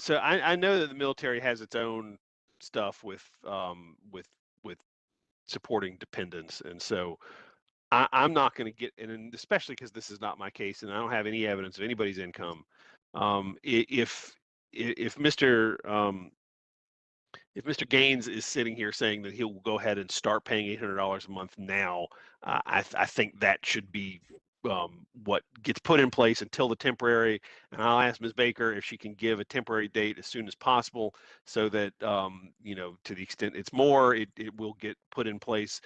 I know that the military has its own stuff with supporting dependents, and so I'm not going to get, and especially because this is not my case, and I don't have any evidence of anybody's income. If Mr. If Mr. Gaines is sitting here saying that he'll go ahead and start paying $800 a month now, I think that should be what gets put in place until the temporary. And I'll ask Ms. Baker if she can give a temporary date as soon as possible, so that to the extent it's more, it will get put in place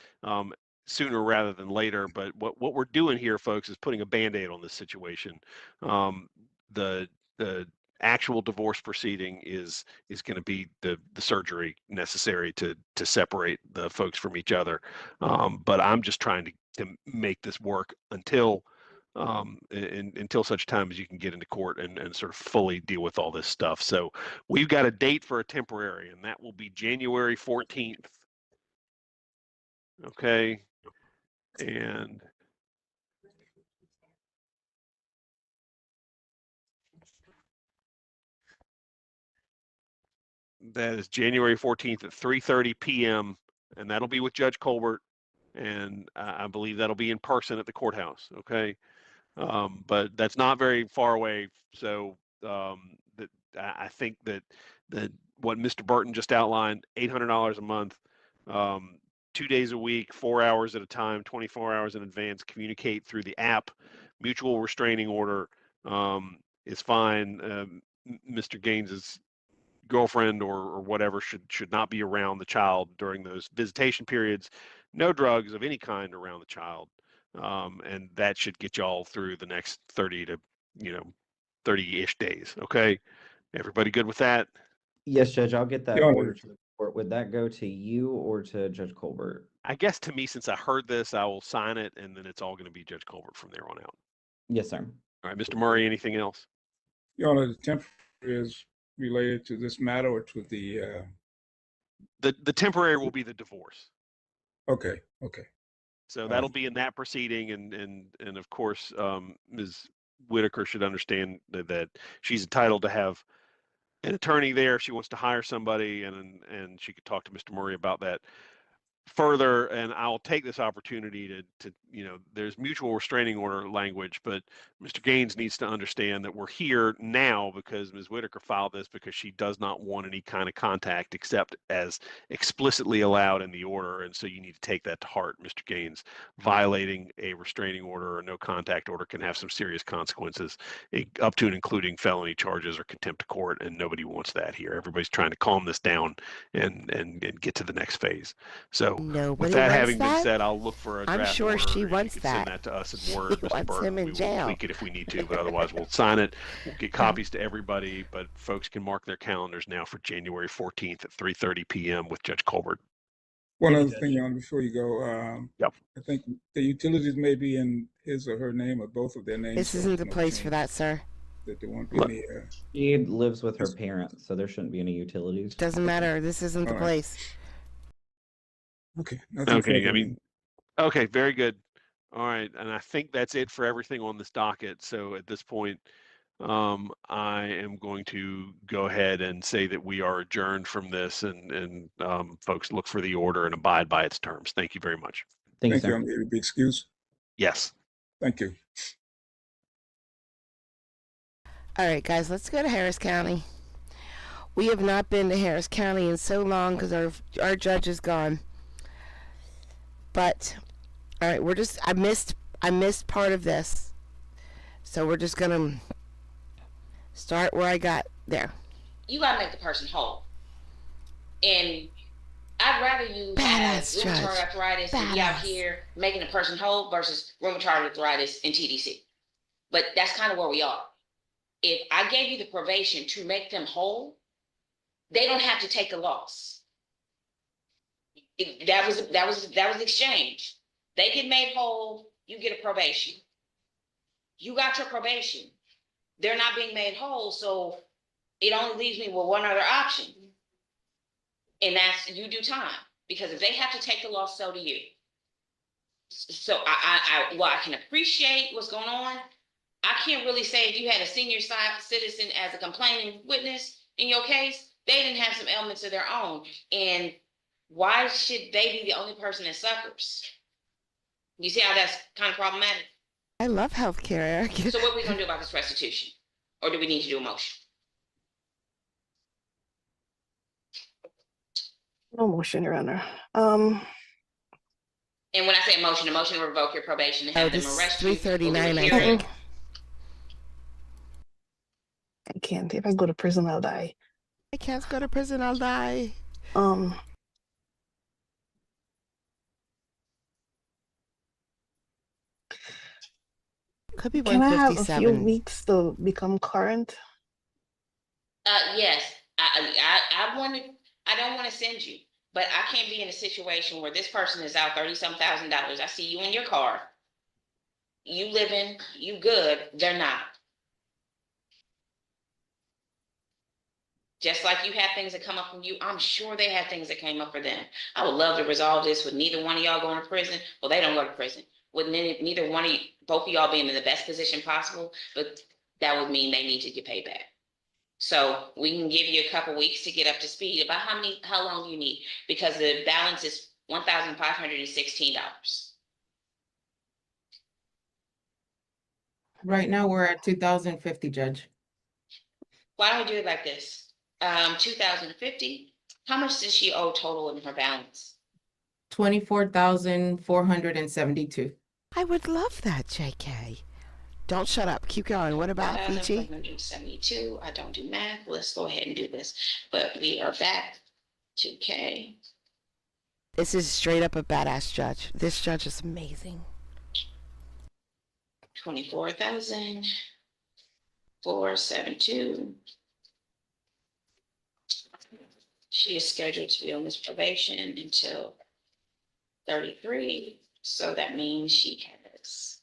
sooner rather than later. But what we're doing here, folks, is putting a Band-Aid on this situation. The actual divorce proceeding is going to be the surgery necessary to separate the folks from each other. But I'm just trying to make this work until such time as you can get into court and sort of fully deal with all this stuff. So we've got a date for a temporary, and that will be January 14th. Okay. And that is January 14th at 3:30 p.m. and that'll be with Judge Colbert, and I believe that'll be in person at the courthouse. Okay, but that's not very far away. So that I think that what Mr. Burton just outlined, $800 a month, 2 days a week, 4 hours at a time, 24 hours in advance, communicate through the app, mutual restraining order is fine. Mr. Gaines's girlfriend or whatever should not be around the child during those visitation periods. No drugs of any kind around the child, and that should get y'all through the next 30 to 30-ish days. Okay, everybody good with that? yes, Judge, I'll get that Your Honor. order to the court. Would that go to you or to Judge Colbert? I guess to me, since I heard this, I will sign it, and then it's all going to be Judge Colbert from there on out. Yes, sir. All right, Mr. Murray, anything else? Your Honor, the temporary is related to this matter or to The temporary will be the divorce. okay. So that'll be in that proceeding, and of course, Ms. Whitaker should understand that she's entitled to have an attorney there if she wants to hire somebody, and she could talk to Mr. Murray about that. further, and I'll take this opportunity to there's mutual restraining order language, but Mr. Gaines needs to understand that we're here now because Ms. Whitaker filed this because she does not want any kind of contact except as explicitly allowed in the order. And so you need to take that to heart, Mr. Gaines. Violating a restraining order or no contact order can have some serious consequences, up to and including felony charges or contempt of court, and nobody wants that here. Everybody's trying to calm this down and get to the next phase. So Nobody with that wants having been that. said, I'll look for a I'm draft sure order. she If wants you could send that. that to us in She Word, Mr. wants Burton. him in We will jail. tweak it if we need to, but otherwise we'll sign it. We'll get copies to everybody, but folks can mark their calendars now for January 14th at 3:30 p.m. with Judge Colbert. One Thank you, other Judge. thing, Your Honor, before you go, Yep. I think the utilities may be in his or her name or both of their names. This so isn't there's the no place for change, that, sir. That there won't be Look. any. She lives with her Yes. parents, so there shouldn't be any utilities. Doesn't matter. This isn't the All right. place. Okay. Nothing Okay, further I mean, than- okay, very good. All right, and I think that's it for everything on this docket. So at this point, I am going to go ahead and say that we are adjourned from this, and folks look for the order and abide by its terms. Thank you very much. Thank you, Thank you. sir. I'm here to be excused. Yes. Thank you. All right, guys, let's go to Harris County. We have not been to Harris County in so long because our judge is gone. But all right, I missed part of this, so we're just gonna start where I got there. You gotta make the person whole. And I'd rather you have Badass rheumatoid judge. arthritis and be out Badass. here making a person whole versus rheumatoid arthritis and TDC. But that's kind of where we are. If I gave you the probation to make them whole, they don't have to take a loss. That was exchange. They get made whole, you get a probation. You got your probation. They're not being made whole, so it only leaves me with one other option. And that's you do time. Because if they have to take the loss, so do you. So while I can appreciate what's going on, I can't really say if you had a senior citizen as a complaining witness in your case, they didn't have some elements of their own. And why should they be the only person that suffers? You see how that's kind of problematic? I love healthcare, Eric. So what are we gonna do about this restitution? Or do we need to do a motion? No motion, Your Honor. And when I say motion, a motion to revoke your probation and Oh, have them this is arrest you. we'll do a 339, I hearing. think. I can't. If I go to prison, I'll die. I can't go to prison. I'll die. Could be Can I have a few 157. weeks to become current? Yes, I wanted, I don't want to send you, but I can't be in a situation where this person is out $30-some thousand. I see you in your car. You living, you good, they're not. Just like you have things that come up from you, I'm sure they have things that came up for them. I would love to resolve this with neither one of y'all going to prison. Well, they don't go to prison. With neither one of you, both of y'all being in the best position possible, but that would mean they need to get paid back. So we can give you a couple weeks to get up to speed. About how long do you need? Because the balance is $1,516. Right now, we're at 2,050, Judge. Why don't we do it like this? 2,050. How much does she owe total in her balance? 24,472. I would love that, JK. Don't shut up. Keep going. What about Fiji? 172. I don't do math. Let's go ahead and do this. But we are back to K. This is straight up a badass judge. This judge is amazing. 24,472. She is scheduled to be on this probation until 33. So that means she has,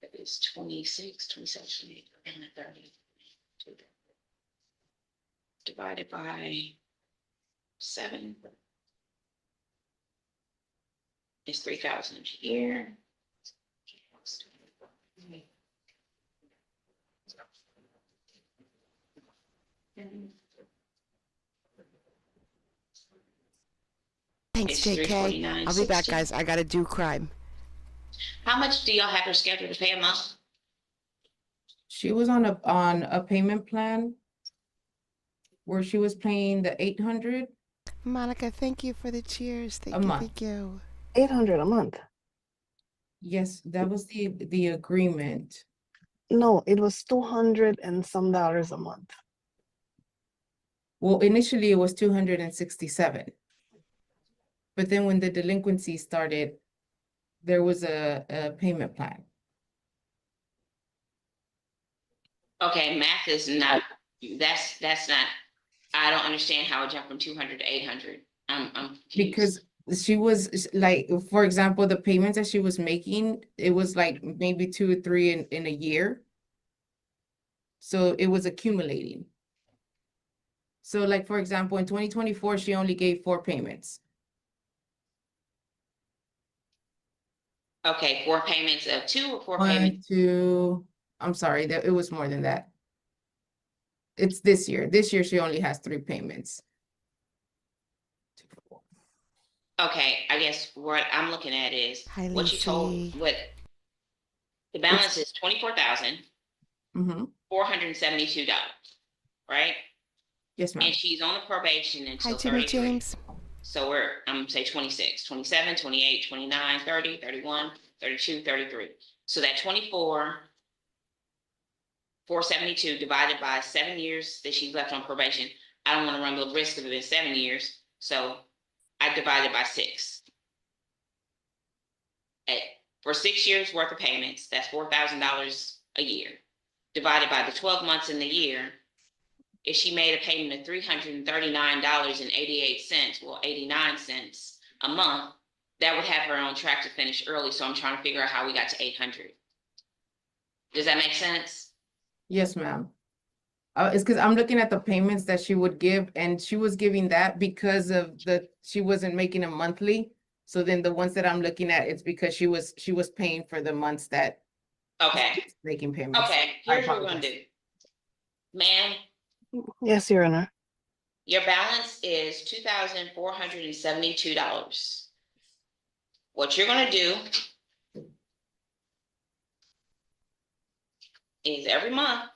that is 26, 27, 28, and 30. Divided by 7 is 3,000 a year. Thanks, It's JK. I'll be back, 349.60. guys. I gotta do crime. How much do y'all have her scheduled to pay a month? She was on a payment plan where she was paying the 800. Monica, thank you for the cheers. A Thank you, month. thank you. 800 a month. Yes, that was the agreement. No, it was 200 and some dollars a month. Well, initially it was 267. But then when the delinquency started, there was a payment plan. Okay, math is not, that's not, I don't understand how it jumped from 200 to 800. I'm confused. Because she was like, for example, the payments that she was making, it was like maybe 2 or 3 in a year. So it was accumulating. So like, for example, in 2024, she only gave 4 payments. Okay, 4 payments of 2 or 4 1, payments? 2, I'm sorry, that it was more than that. It's this year. This year, she only has 3 payments. Okay, I guess what I'm looking at is Hi, what you told, Lacey. what the balance is $24,472, right? Yes, ma'am. And she's on the probation Hi, until Jimmy 33. James. So I'm gonna say 26, 27, 28, 29, 30, 31, 32, 33. So that 472 divided by 7 years that she's left on probation. I don't want to run the risk of it in 7 years. So I divided by 6. For 6 years worth of payments, that's $4,000 a year. Divided by the 12 months in the year, if she made a payment of $339.88, well, 89 cents a month, that would have her on track to finish early. So I'm trying to figure out how we got to 800. Does that make sense? Yes, ma'am. It's because I'm looking at the payments that she would give, and she was giving that because of she wasn't making a monthly. So then the ones that I'm looking at, it's because she was paying for the months that Okay. she was making payments. Okay, I here's what we're gonna apologize. do. Ma'am, Yes, Your Honor. your balance is $2,472. What you're gonna do is every month,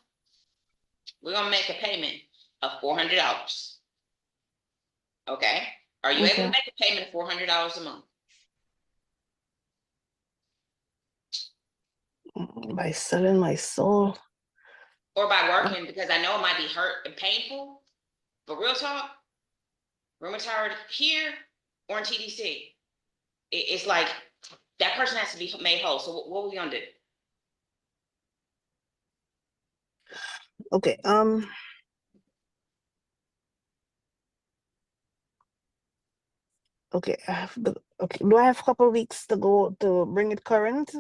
we're gonna make a payment of $400. Okay? Are you able Okay. to make a payment of $400 a month? By selling my soul. Or by working, because I know it might be hurt and painful, but real talk, rheumatoid here or in TDC, it's like that person has to be made whole. So what are we gonna do? Okay. Okay. Okay. Do I have a couple weeks to go to bring it current?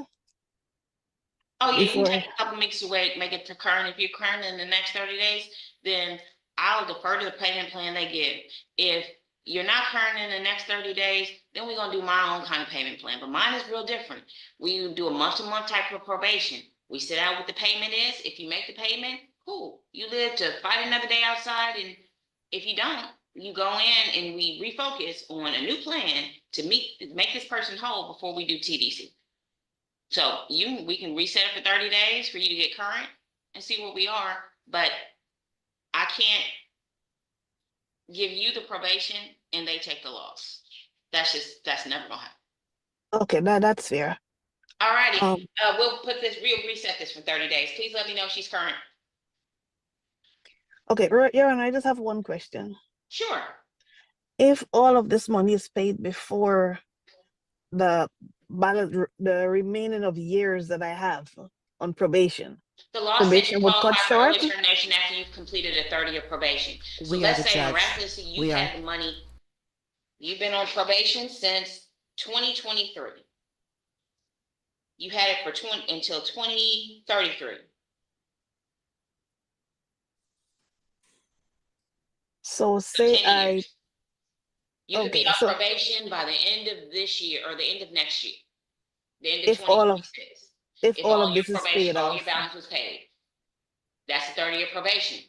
Oh, yeah, you can Before take a couple weeks away, make it to current. If you're current in the next 30 days, then I'll defer to the payment plan they give. If you're not current in the next 30 days, then we're gonna do my own kind of payment plan. But mine is real different. We do a month-to-month type of probation. We sit out what the payment is. If you make the payment, cool. You live to fight another day outside, and if you don't, you go in and we refocus on a new plan to make this person whole before we do TDC. So we can reset it for 30 days for you to get current and see where we are, but I can't give you the probation and they take the loss. That's never gonna happen. Okay, that's fair. All righty, Um, we'll reset this for 30 days. Please let me know if she's current. Okay, Your Honor, I just have one question. Sure. If all of this money is paid before the remaining of years that I have on probation, The law probation says would qualify cut for early short? termination after you've completed a 30-year probation. So We are let's the say judge. miraculously you We are. had the money, you've been on probation since 2023. You had it for until 2033. So For say 10 I, years. You could be okay, on so probation by the end of this year or the end of next year. The end of if all of 2026. if If all all of your this is probation, paid all off, your balance was paid. That's the 30-year probation.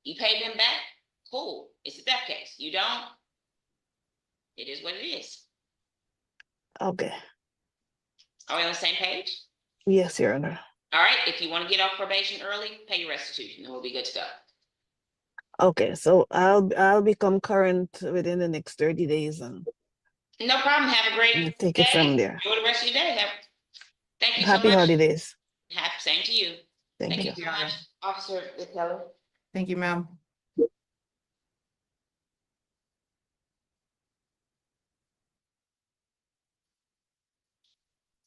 You pay them back, cool. It's a death case. You don't, it is what it is. Okay. Are we on the same page? Yes, Your Honor. All right, if you want to get off probation early, pay your restitution and we'll be good to go. Okay, so I'll become current within the next 30 days and No problem. Have a great take day. it from there. Enjoy the rest of your day. Thank you so Happy much. holidays. Same to you. Thank you. so much, Officer Keller. Thank you, ma'am.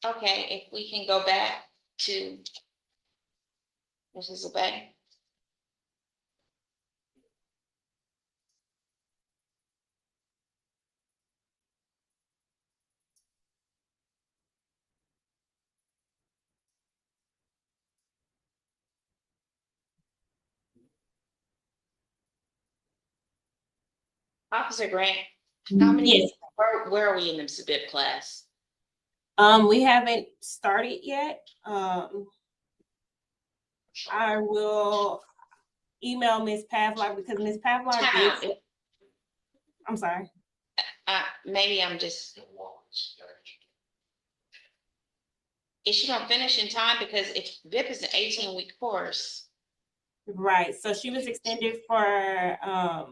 Okay, if we can go back to Mrs. Obey. Officer Grant, how many, Yes. where are we in the SBIP class? We haven't started yet. I will email Ms. Pavlak because Ms. Pavlak Time did. out. I'm sorry. Maybe I'm just. Is she gonna finish in time? Because if VIP is an 18-week course. Right, so she was extended for,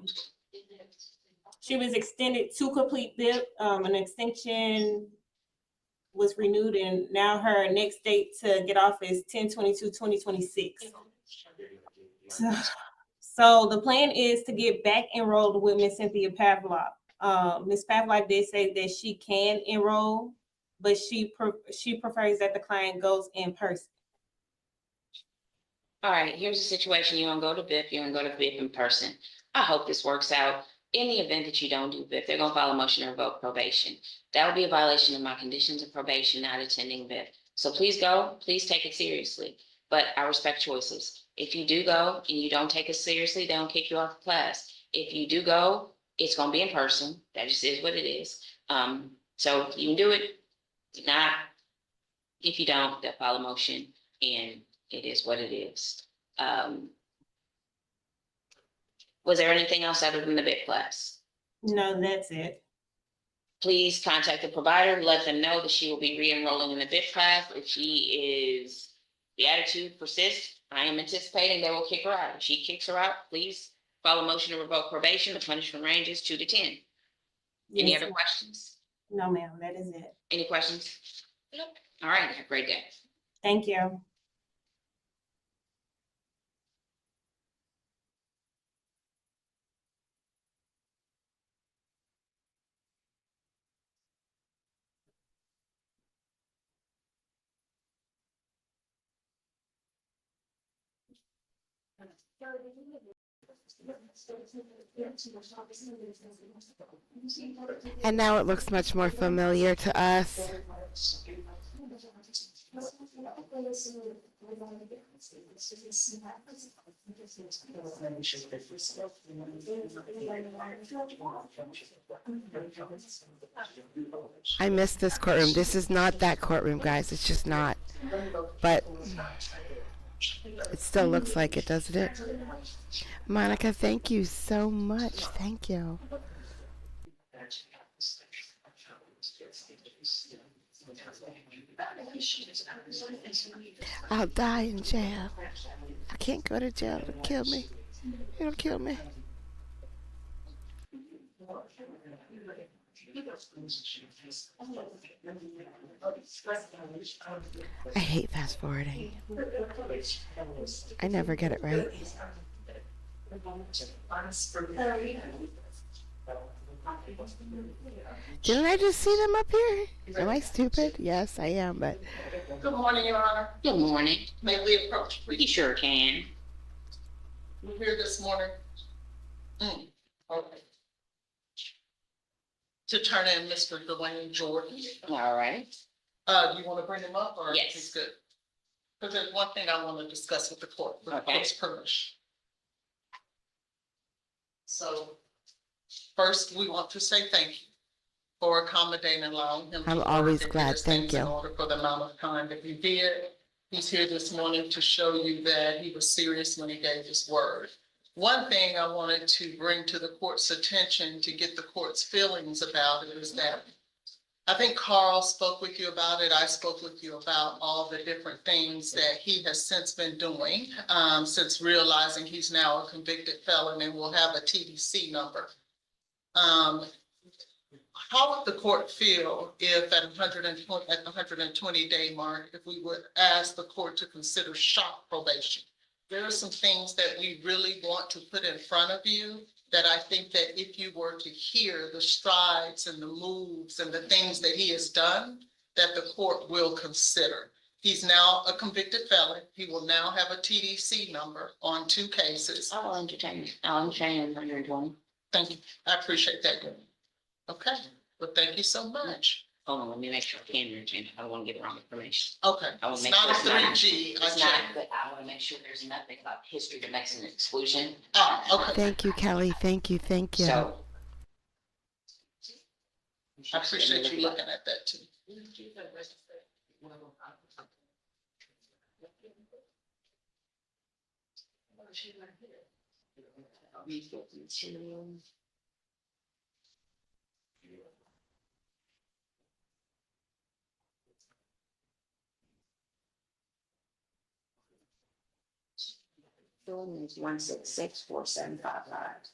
she was extended to complete BIP, an extension was renewed and now her next date to get off is 10/22/2026. So the plan is to get back enrolled with Miss Cynthia Pavlak. Ms. Pavlak did say that she can enroll, but she prefers that the client goes in person. All right, here's the situation. You're gonna go to VIP, you're gonna go to VIP in person. I hope this works out. In the event that you don't do VIP, they're gonna file a motion to revoke probation. That would be a violation of my conditions of probation, not attending VIP. So please go, please take it seriously. But I respect choices. If you do go and you don't take it seriously, they don't kick you off the class. If you do go, it's gonna be in person. That just is what it is. So you can do it. Not, if you don't, they'll file a motion and it is what it is. Was there anything else other than the BIP class? No, that's it. Please contact the provider, let them know that she will be re-enrolling in the BIP class. If the attitude persists, I am anticipating they will kick her out. If she kicks her out, please file a motion to revoke probation. The punishment range is 2 to 10. Any Yes, other questions? no, ma'am, that is it. Any questions? All right, have a great day. Thank you. And now it looks much more familiar to us. I miss this courtroom. This is not that courtroom, guys. It's just not. But it still looks like it, doesn't it? Monica, thank you so much. Thank you. I'll die in jail. I can't go to jail. It'll kill me. It'll kill me. I hate fast forwarding. I never get it right. Didn't I just see them up here? Am I stupid? Yes, I am, but... Good morning, Your Honor. Good morning. May we approach, You please? sure can. We're here this morning. Okay. To turn in Mr. Dwayne Jordan. All right. You want to bring him up or? Yes. He's good. Because there's one thing I want to discuss with the court, with the Okay. court's permission. So first, we want to say thank you for accommodating and allowing him. to I'm work always and get glad. his Thank things you. In order for the amount of time that he did. He's here this morning to show you that he was serious when he gave his word. One thing I wanted to bring to the court's attention to get the court's feelings about it is that I think Carl spoke with you about it. I spoke with you about all the different things that he has since been doing, since realizing he's now a convicted felon and will have a TDC number. How would the court feel if at 120-day mark, if we would ask the court to consider shock probation? There are some things that we really want to put in front of you that I think that if you were to hear the strides and the moves and the things that he has done, that the court will consider. He's now a convicted felon. He will now have a TDC number on 2 cases. I'll entertain 120. Thank you. I appreciate that. Okay, well, thank you so much. Hold on, let me make sure I can entertain it. I don't want to get the wrong information. Okay, I will it's make not a sure it's not- 3G. I It's not, checked. but I want to make sure there's nothing about history that makes an exclusion. Oh, okay. Thank you, Kelly. Thank you. Thank you. So. I appreciate you looking at that too. Is 1664755.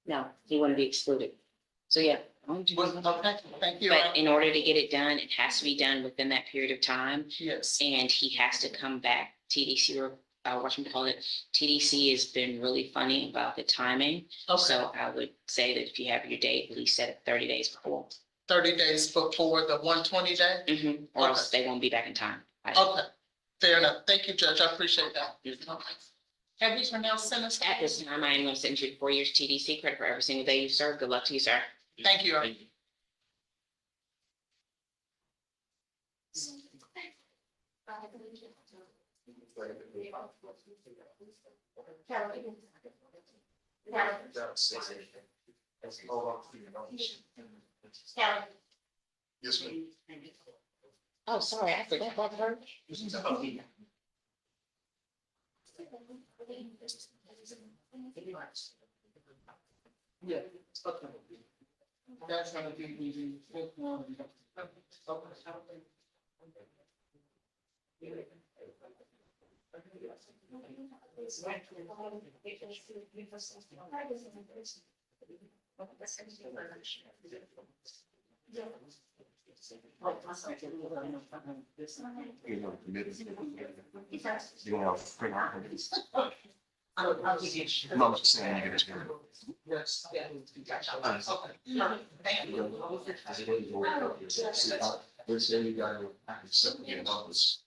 No, he wouldn't be excluded. So yeah. Okay, thank you. But in order to get it done, it has to be done within that period of time. Yes. And he has to come back. TDC, or whatchamacallit, TDC has been really funny about the timing. Okay, So I would say that if you have your date, at least set it 30 days before. 30 days before the 120 day? Or else they won't be back in time. Okay, fair enough. Thank you, Judge. I appreciate that. Okay. Have you pronounced sentence? At this time, I am going to send you 4 years TDC credit for every single day you serve. Good luck to you, sir. Thank you. Yes, ma'am. Oh, sorry, I forgot that part. Yeah. Okay. That's gonna be easy. Mom was saying you guys were. Yes. Let's say you got something in office.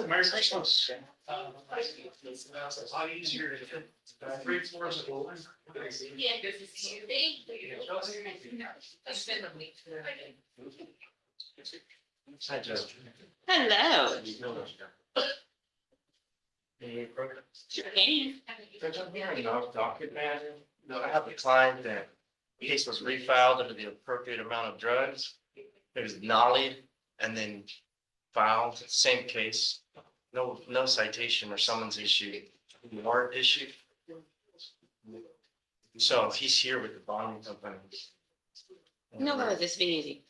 Merry Christmas. A lot easier to 3 floors of building. Yeah, good to see you. It's been a week. Hi, Judge. Hello. Sure can. Judge, I'm hearing off docket matter. No, I have a client that case was refiled under the appropriate amount of drugs. It was nollied and then filed, same case. No citation or summons issued, warrant issued. So he's here with the bonding company. No worries, this be easy.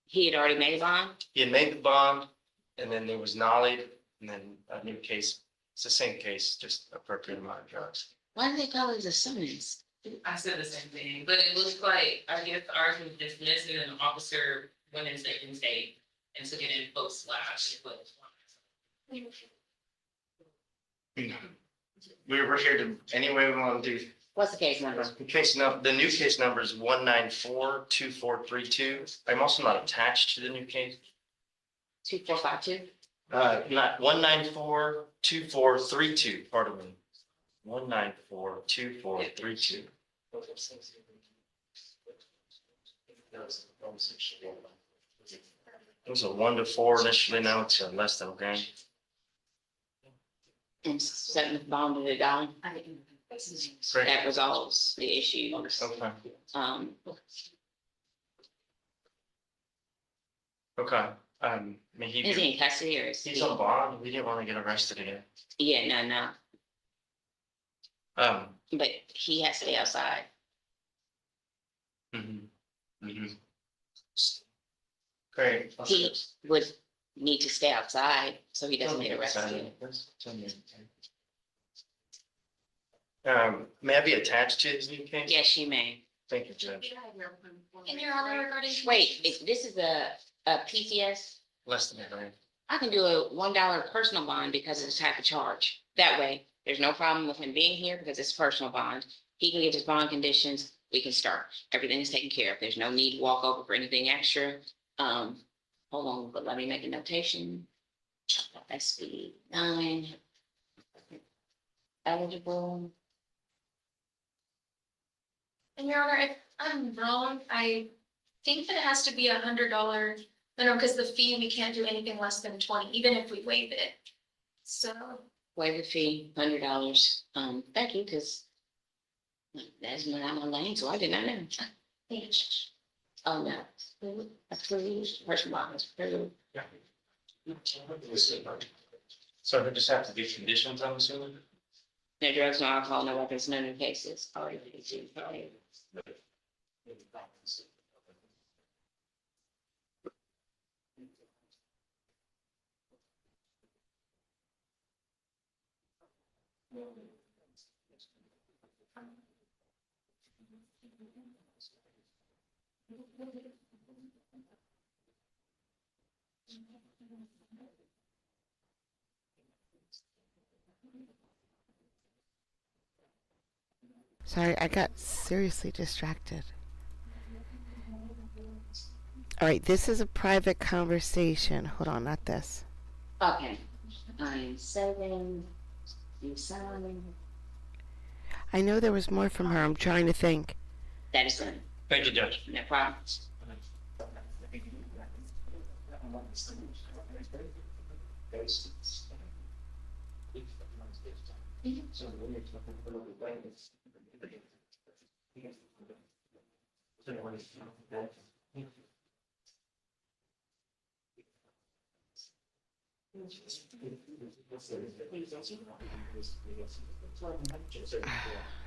He had already made a bond. He had made the bond and then there was nollied and then a new case. It's the same case, just appropriate amount of drugs. Why do they call it a summons? I said the same thing, but it looks like, I guess ours was dismissed and an officer went in second state and took it in post slash. We're here to, anyway, we want to do. What's the case number? The new case number is 1942432. I'm also not attached to the new case. 2452? Not 1942432, pardon me. 1942432. It was a 1 to 4 initially, now it's a less than a grand. And setting the bond to the dollar. Great. That resolves the issue. Okay. Um, I mean, is he in custody or is he's he? on bond. We didn't want to get arrested again. Yeah, no. Um, But he has to stay outside. Great. He would need to stay outside so he doesn't get arrested. May I be attached to his new case? Yes, you may. Thank you, Judge. And Your Honor, regarding. Wait, this is a PCS? Less than a grand. I can do a $1 personal bond because of the type of charge. That way, there's no problem with him being here because it's a personal bond. He can get his bond conditions, we can start. Everything is taken care of. There's no need to walk over for anything extra. Hold on, but let me make a notation. SB 9. Eligible. And Your Honor, if I'm wrong, I think that it has to be $100 minimum because the fee, we can't do anything less than 20, even if we waive it. So, Waive the fee, $100. Thank you, because that's not my lane, so I did not know. Oh, no. Approved, personal bonds, approved. So they just have to be conditions, I'm assuming? No drugs, no alcohol, no weapons, no new cases. Already. Sorry, I got seriously distracted. All right, this is a private conversation. Hold on, not this. Okay. I'm 7. You sign. I know there was more from her. I'm trying to think. That is it. Thank you, Judge. No problem.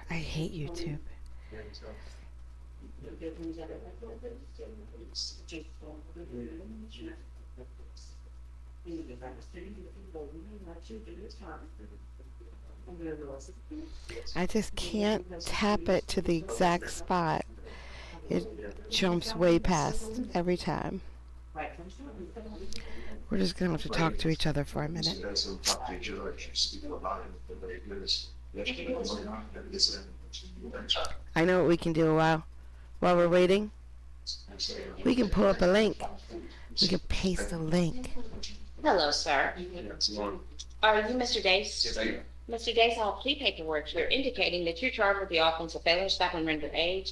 I hate YouTube. I just can't tap it to the exact spot. It jumps way past every time. We're just gonna have to talk to each other for a minute. I know what we can do while we're waiting. We can pull up a link. We can paste a link. Hello, sir. Are you Mr. Dace? Yes, I am. Mr. Dace, all plea paperwork here indicating that you're charged with the offense of failure to stop and render aid,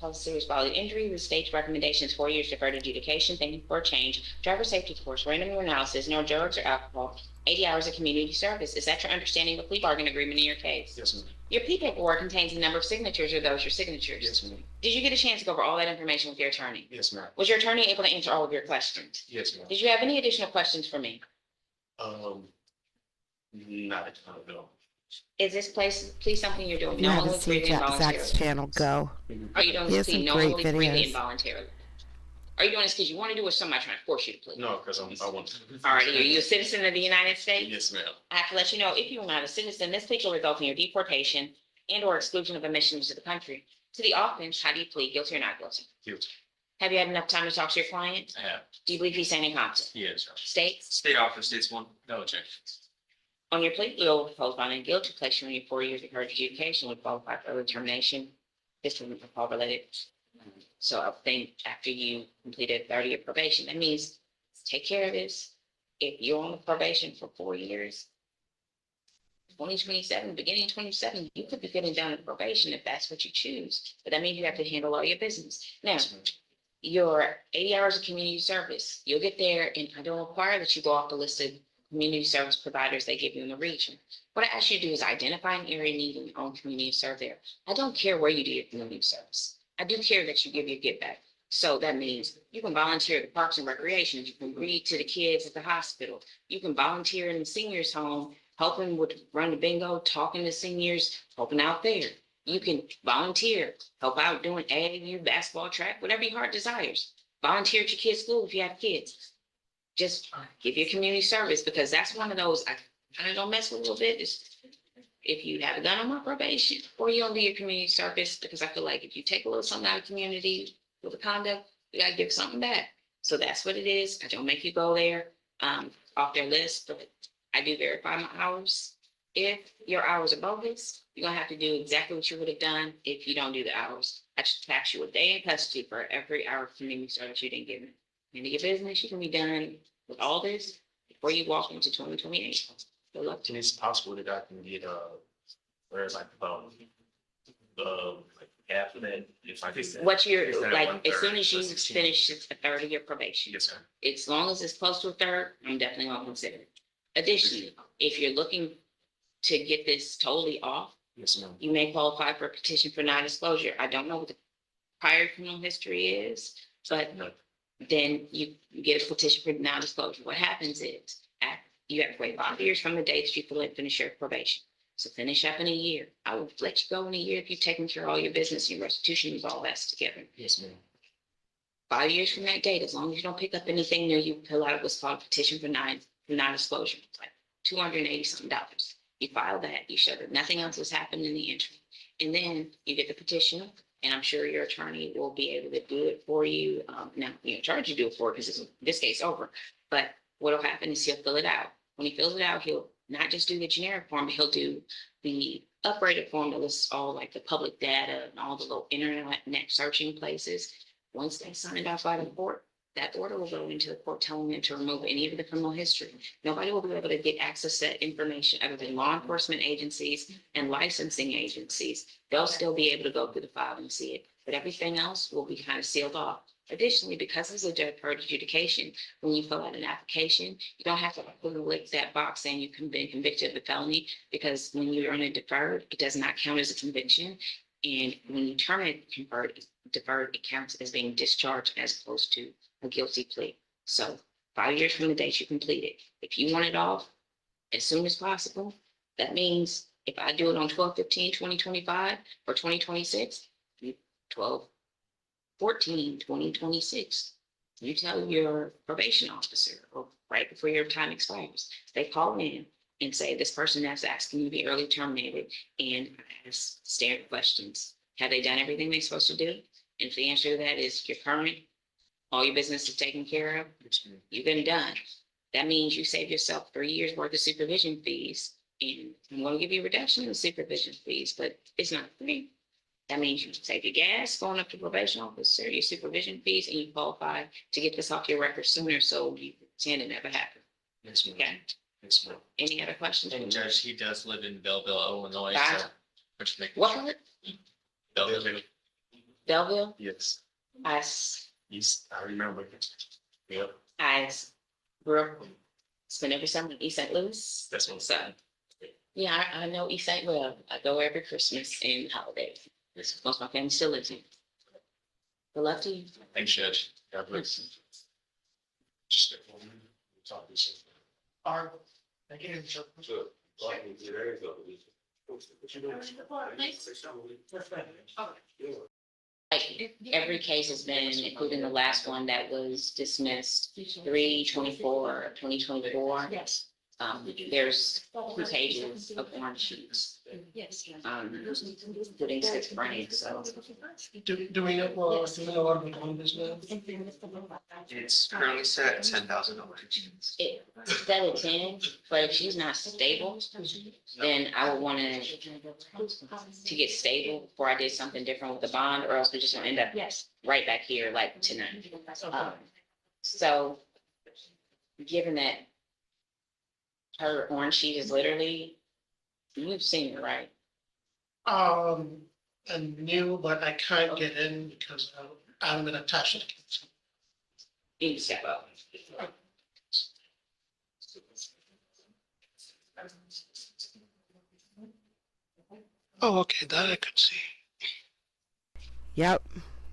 cause serious bodily injury. The state's recommendations 4 years deferred adjudication. Thank you for a change. Driver safety course, random analysis, no drugs or alcohol, 80 hours of community service. Is that your understanding of the plea bargain agreement in your case? Yes, ma'am. Your plea paperwork contains a number of signatures. Are those your signatures? Yes, ma'am. Did you get a chance to go over all that information with your attorney? Yes, ma'am. Was your attorney able to answer all of your questions? Yes, ma'am. Did you have any additional questions for me? Not at all. Is this please something you're doing You haven't knowingly, seen freely, and Zach's voluntarily? channel go. Are you doing He has this plea some great knowingly, freely, and videos. voluntarily? Are you doing this because you want to do it or somebody trying to force you to plead? No, because I want to. All right, are you a citizen of the United States? Yes, ma'am. I have to let you know, if you are not a citizen, this plea will result in your deportation and or exclusion of admission to the country. To the offense, how do you plead, guilty or not guilty? Guilty. Have you had enough time to talk to your client? I have. Do you believe he's saying incompetent? Yes. States? State office states one, no objections. On your plea, you'll propose finding guilty, place you on your 4 years of hard adjudication would qualify for early termination. This isn't alcohol related. So I think after you completed 30 of probation, that means take care of this. If you're on the probation for 4 years, 2027, beginning of 27, you could be getting down to probation if that's what you choose. But that means you have to handle all your business. Now, your 80 hours of community service, you'll get there, and I don't require that you go off the list of community service providers they give you in the region. What I ask you to do is identify an area needing your own community serve there. I don't care where you do your community service. I do care that you give your give back. So that means you can volunteer at the Parks and Recreation. You can read to the kids at the hospital. You can volunteer in the seniors' home, helping with run the bingo, talking to seniors, helping out there. You can volunteer, help out doing AAU, basketball, track, whatever your heart desires. Volunteer at your kids' school if you have kids. Just give your community service, because that's one of those I kind of don't mess with a little bit. Is if you have a gun on my probation, or you don't do your community service, because I feel like if you take a little something out of community with the conduct, you gotta give something back. So that's what it is. I don't make you go there off their list, but I do verify my hours. If your hours are bogus, you're gonna have to do exactly what you would have done if you don't do the hours. I just tax you a day in custody for every hour of community service you didn't give me. Into your business, you can be done with all this before you walk into 2028. Good luck to And you. it's possible that I can get, where's like, like half of that, if I just. What you're, Is that like, as soon 1/3, as you 16? finish a third of your probation, Yes, sir. as long as it's close to a third, I'm definitely gonna consider it. Additionally, if you're looking to get this totally off, Yes, ma'am. you may qualify for a petition for non-disclosure. I don't know what the prior criminal history is, but No. then you get a petition for non-disclosure. What happens is, you have to wait 5 years from the date that you finish your probation. So finish up in a year. I will let you go in a year if you've taken care of all your business, your restitution is all that's together. Yes, ma'am. 5 years from that date, as long as you don't pick up anything new, you fill out what's called a petition for non-disclosure. It's like $280 something. You file that, you show that nothing else has happened in the interim. And then you get the petition, and I'm sure your attorney will be able to do it for you. Now, you're charged to do it for it because this case over. But what'll happen is he'll fill it out. When he fills it out, he'll not just do the generic form, but he'll do the upgraded form that lists all like the public data and all the little internet searching places. Once they signed off by the court, that order will go into the court telling them to remove any of the criminal history. Nobody will be able to get access to that information other than law enforcement agencies and licensing agencies. They'll still be able to go through the file and see it, but everything else will be kind of sealed off. Additionally, because it's a deferred adjudication, when you fill out an application, you don't have to click that box saying you've been convicted of a felony, because when you're in a deferred, it does not count as a conviction. And when you terminate deferred, it counts as being discharged as opposed to a guilty plea. So 5 years from the date you complete it, if you want it off as soon as possible, that means if I do it on 12/15/2025 or 2026, 12/14/2026, you tell your probation officer, or right before your time expires, they call in and say, this person is asking you to be early terminated, and I ask standard questions. Have they done everything they're supposed to do? And if the answer to that is you're current, all your business is taken care of, you've been done. That means you save yourself 3 years worth of supervision fees, and I'm going to give you a reduction in the supervision fees, but it's not free. That means you save your gas going up to probation officer, your supervision fees, and you qualify to get this off your record sooner, so you pretend it never happened. Yes, ma'am. Okay. Yes, ma'am. Any other questions? And Judge, he does live in Belleville, Illinois. Bye. So which make What part? Belleville. Belleville? Yes. I I remember. Yep. grew up, spent every summer in East St. Louis. That's what I'm So, yeah, I know East St. well. I go every Christmas and holidays. Most of my family still lives here. Good luck to you. Thanks, Judge. God bless. Just talk to you. All right. Thank you. Like, every case has been, including the last one that was dismissed, 3/24/2024. Yes. There's 2 pages of orange sheets Putting schizophrenia, so. Do we know, well, do we know what we're doing this now? It's currently set at $10,000. Instead of 10, but if she's not stable, then I would want to get stable before I did something different with the bond, or else we're just gonna end up right back here like tonight. So, given that her orange sheet is literally, you've seen it, right? And new, but I can't get in because I'm gonna touch it. You can step up. Oh, okay, that I could see. Yep.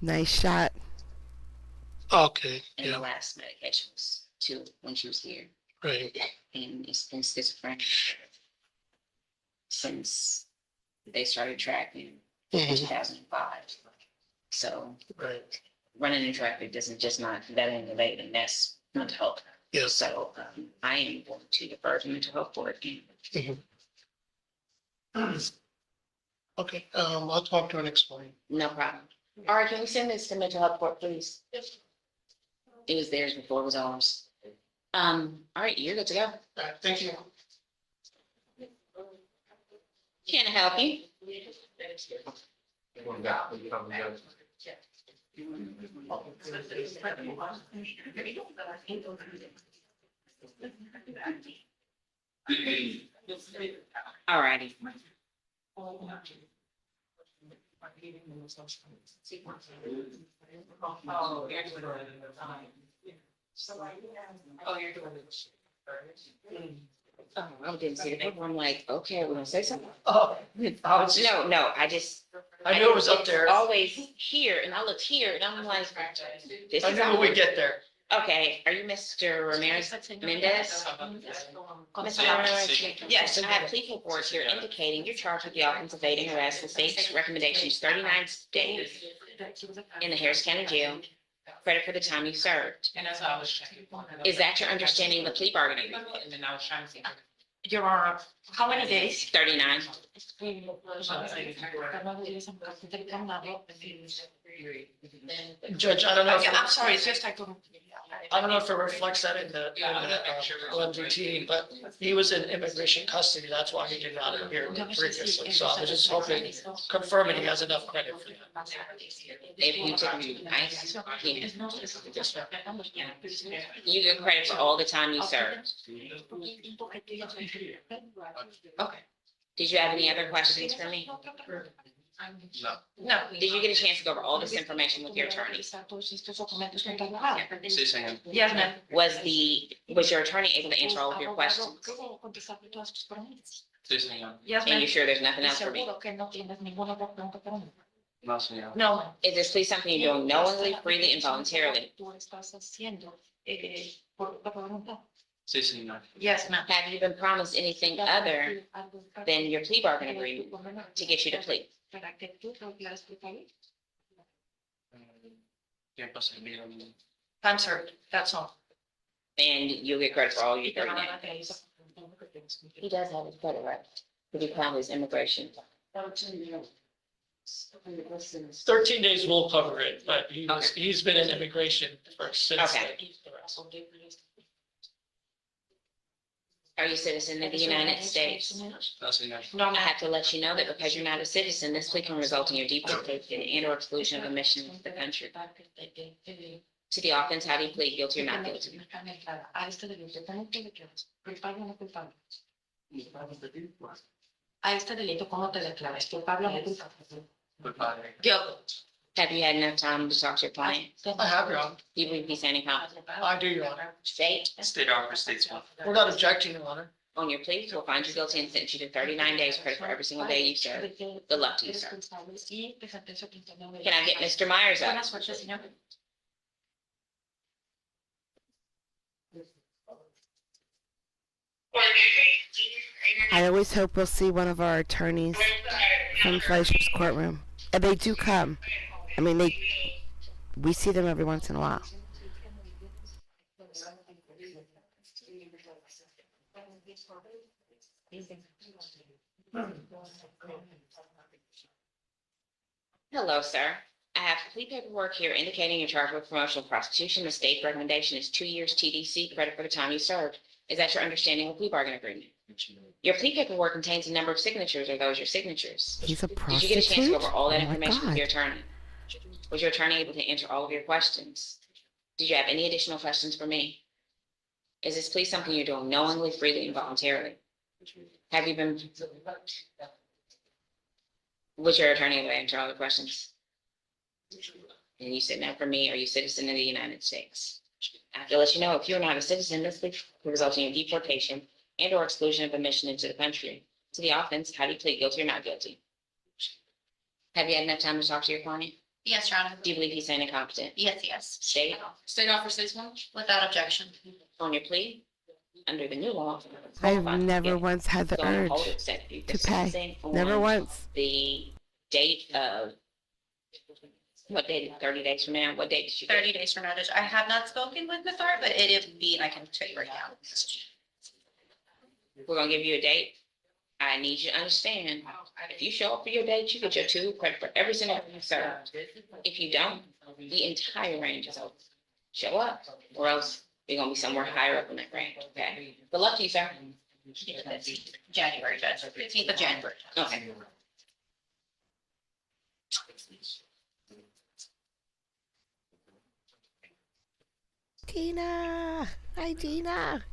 Nice shot. Okay, And the yeah, last medication was two when she was here. right. And it's been schizophrenia since they started tracking in Mhm. 2005. So Right, running in traffic doesn't just not that ain't related, that's mental health. yes. So I am going to defer to mental health board again. Okay, I'll talk to her and explain. No problem. All right, can we send this to mental health board, please? It was theirs before it was ours. All right, you're good to go. All right, thank you. Can I help you? All righty. Oh, I didn't see the paper. I'm like, okay, we're gonna say something. Oh, No, I knew it was up there. It's always here, and I looked here, and I'm like, this I is. knew when we get there. Okay, are you Mr. Ramirez Mendez? Mr. Ramirez? Yes, I have plea reports here indicating you're charged with the offense of evading arrest. The state's recommendation is 39 days in the Harris County Jail, credit for the time you served. And that's what I was checking. Is that your understanding of the plea bargaining agreement? And then I was trying to see. Your Honor, how many days? 39. Judge, I don't know. Okay, I'm sorry, it's just I don't know if it reflects that in the LMDT, but he was in immigration custody. That's why he did not appear previously. So I was just hoping, confirming he has enough credit for that. If you you get credit for all the time you served. Okay. Did you have any other questions for me? No. No. Did you get a chance to go over all this information with your attorney? Yes, ma'am. Was your attorney able to answer all of your questions? And you're sure there's nothing else for me? No. Is this plea something you're doing knowingly, freely, and voluntarily? Yes, ma'am. Have you been promised anything other than your plea bargain agreement to get you to plea? Answered, that's all. And you'll get credit for all your 39 days. He does have his credit, right? Did you file his immigration? 13 days will cover it, but he's been in immigration since. Okay. Are you a citizen of the United States? No, I have to let you know that because you're not a citizen, this plea can result in your deportation and or exclusion of admission to the country. To the offense, how do you plead, guilty or not guilty? Guilty. Have you had enough time to talk to your client? I have, Your Honor. Do you believe he's standing competent? I do, Your Honor. State, State offer, state's one. We're not objecting, Your Honor. on your plea, we'll find you guilty and sentence you to 39 days credit for every single day you serve. Good luck to you, sir. Can I get Mr. Myers up? I always hope we'll see one of our attorneys from Fleischer's courtroom. And they do come. I mean, we see them every once in a while. Hello, sir. I have complete paperwork here indicating you're charged with promotional prostitution. The state recommendation is 2 years TDC credit for the time you served. Is that your understanding of the plea bargain agreement? Your plea paperwork contains a number of signatures. Are those your signatures? He's a Did you get a chance to prostitute? go over all that Oh my information with God. your attorney? Was your attorney able to answer all of your questions? Did you have any additional questions for me? Is this plea something you're doing knowingly, freely, and voluntarily? Have you been? Was your attorney able to answer all the questions? And you said, now for me, are you a citizen of the United States? I have to let you know, if you're not a citizen, this could result in your deportation and or exclusion of admission into the country. To the offense, how do you plead, guilty or not guilty? Have you had enough time to talk to your client? Yes, Your Honor. Do you believe he's saying incompetent? Yes, yes. State State offer 6 months? Without objection. on your plea, under the new law. I've never once had the Go and urge hold it, set the to pay. sentencing Never on once. The date of, what date, 30 days from now? What date did you get? 30 days from now. I have not spoken with Ms. Hart, but it'll be, and I can tell you right now. We're gonna give you a date. I need you to understand, if you show up for your date, you get your 2 credit for every single thing you served. If you don't, the entire range is over. Show up, or else you're gonna be somewhere higher up in that range, okay? Good luck to you, sir. January, Judge, 15th of January. Okay. Tina. Hi, Tina.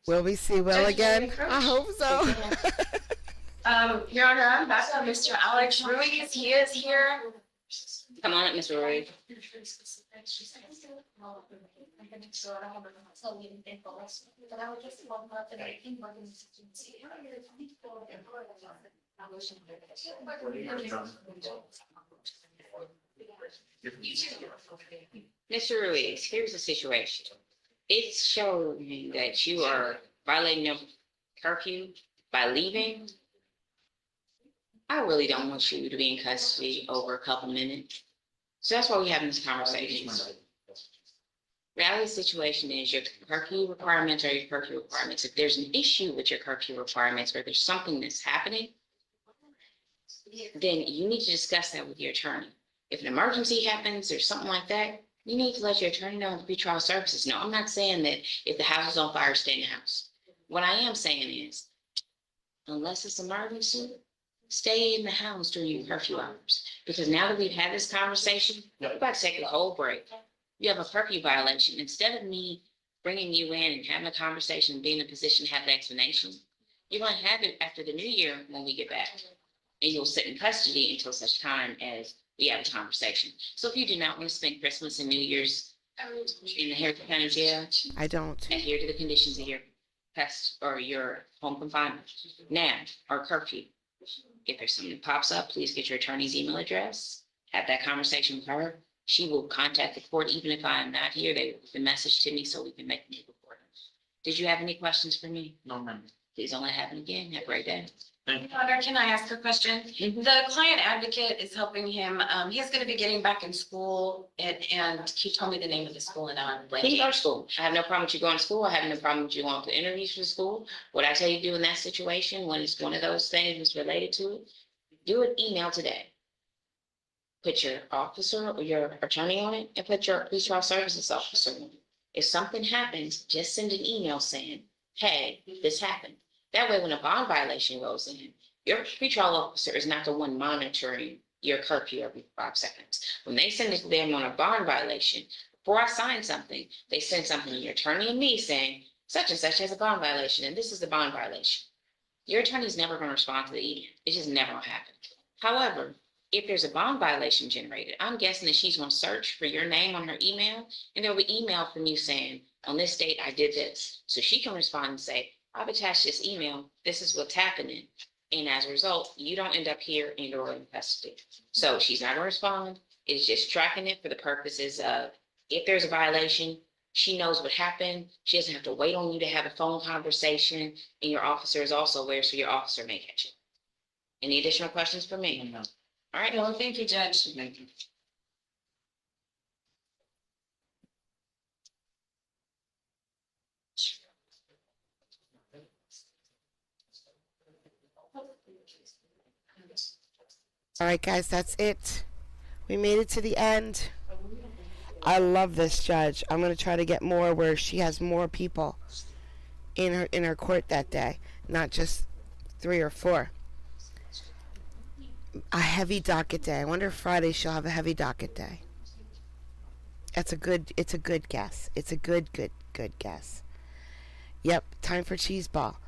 Will we see Will again? I hope so. Your Honor, I'm back on Mr. Alex Ruiz. He is here. Come on up, Mr. Roy. Mr. Ruiz, here's the situation. It's showing that you are violating your curfew by leaving. I really don't want you to be in custody over a couple minutes. So that's why we're having this conversation. Reality of the situation is your curfew requirements are your curfew requirements. If there's an issue with your curfew requirements or there's something that's happening, then you need to discuss that with your attorney. If an emergency happens or something like that, you need to let your attorney know in pretrial services. No, I'm not saying that if the house is on fire, stay in the house. What I am saying is, unless it's emergency, stay in the house during your curfew hours. Because now that we've had this conversation, we're about to take a whole break. You have a curfew violation. Instead of me bringing you in and having a conversation and being in a position to have an explanation, you're going to have it after the new year when we get back. And you'll sit in custody until such time as we have a conversation. So if you do not want to spend Christmas and New Year's in the Harrison County Jail, I don't. adhere to the conditions of your pest or your home confinement. Now, our curfew. If there's something that pops up, please get your attorney's email address. Have that conversation with her. She will contact the court, even if I am not here. They will the message to me so we can make a new report. Did you have any questions for me? No, ma'am. Please don't let it happen again. Have a great day. Your Honor, can I ask a question? The client advocate is helping him. He's going to be getting back in school and he told me the name of the school and now I'm He can blanking. go to school. I have no problem with you going to school. I have no problem with you going to interviews for the school. What I tell you to do in that situation, when it's one of those things that's related to it, do an email today. Put your officer or your attorney on it and put your pretrial services officer on it. If something happens, just send an email saying, hey, this happened. That way, when a bond violation goes in, your pretrial officer is not the one monitoring your curfew every 5 seconds. When they send it to them on a bond violation, before I sign something, they send something to your attorney and me saying, such and such has a bond violation, and this is the bond violation. Your attorney is never going to respond to the email. It's just never going to happen. However, if there's a bond violation generated, I'm guessing that she's going to search for your name on her email, and there'll be email from you saying, on this date, I did this. So she can respond and say, I've attached this email. This is what's happening. And as a result, you don't end up here and or in custody. So she's not gonna respond. It's just tracking it for the purposes of if there's a violation, she knows what happened. She doesn't have to wait on you to have a phone conversation, and your officer is also aware, so your officer may catch it. Any additional questions for me? No. All right. Well, thank you, Judge. Thank you. All right, guys, that's it. We made it to the end. I love this judge. I'm gonna try to get more where she has more people in her court that day, not just 3 or 4. A heavy docket day. I wonder if Friday she'll have a heavy docket day. It's a good guess. It's a good guess. Yep, time for cheese ball.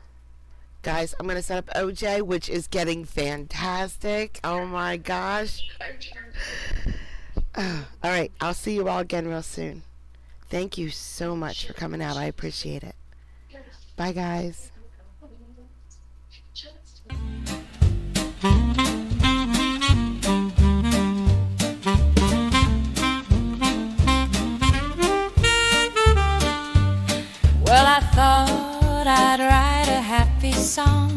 Guys, I'm going to set up OJ, which is getting fantastic. Oh my gosh. All right, I'll see you all again real soon. Thank you so much for coming out. I appreciate it. Bye, guys. Well, I thought I'd write a happy song.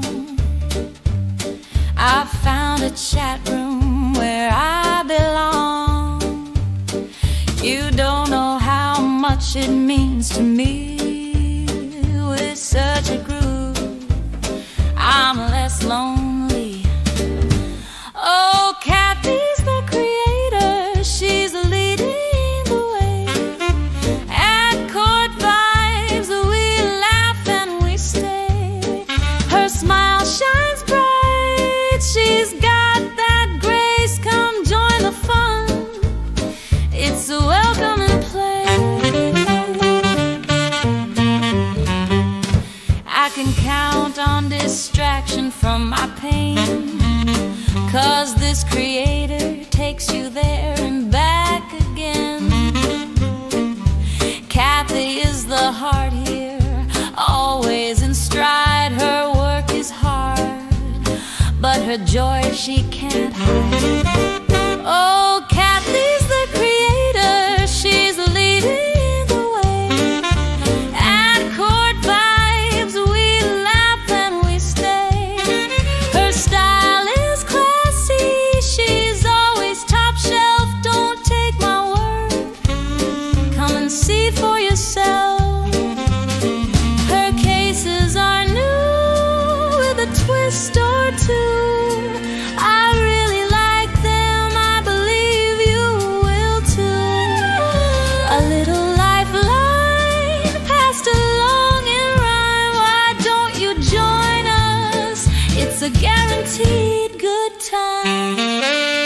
I found a chat room where I belong. You don't know how much it means to me. With such a groove, I'm less lonely. Oh, Kathy's the creator, she's leading the way. At Court Vibes, we laugh and we stay. Her smile shines bright, she's got that grace. Come join the fun, it's a welcome and play. I can count on distraction from my pain, 'cause this creator takes you there and back again. Kathy is the heart here, always in stride. Her work is hard, but her joy she can't hide. Oh, Kathy's the creator, she's leading the way. At Court Vibes, we laugh and we stay. Her style is classy, she's always top shelf. Don't take my word, come and see for yourself. Her cases are new with a twist or two. I really like them, I believe you will too. A little lifeline passed along in rhyme. Why don't you join us? It's a guaranteed good time.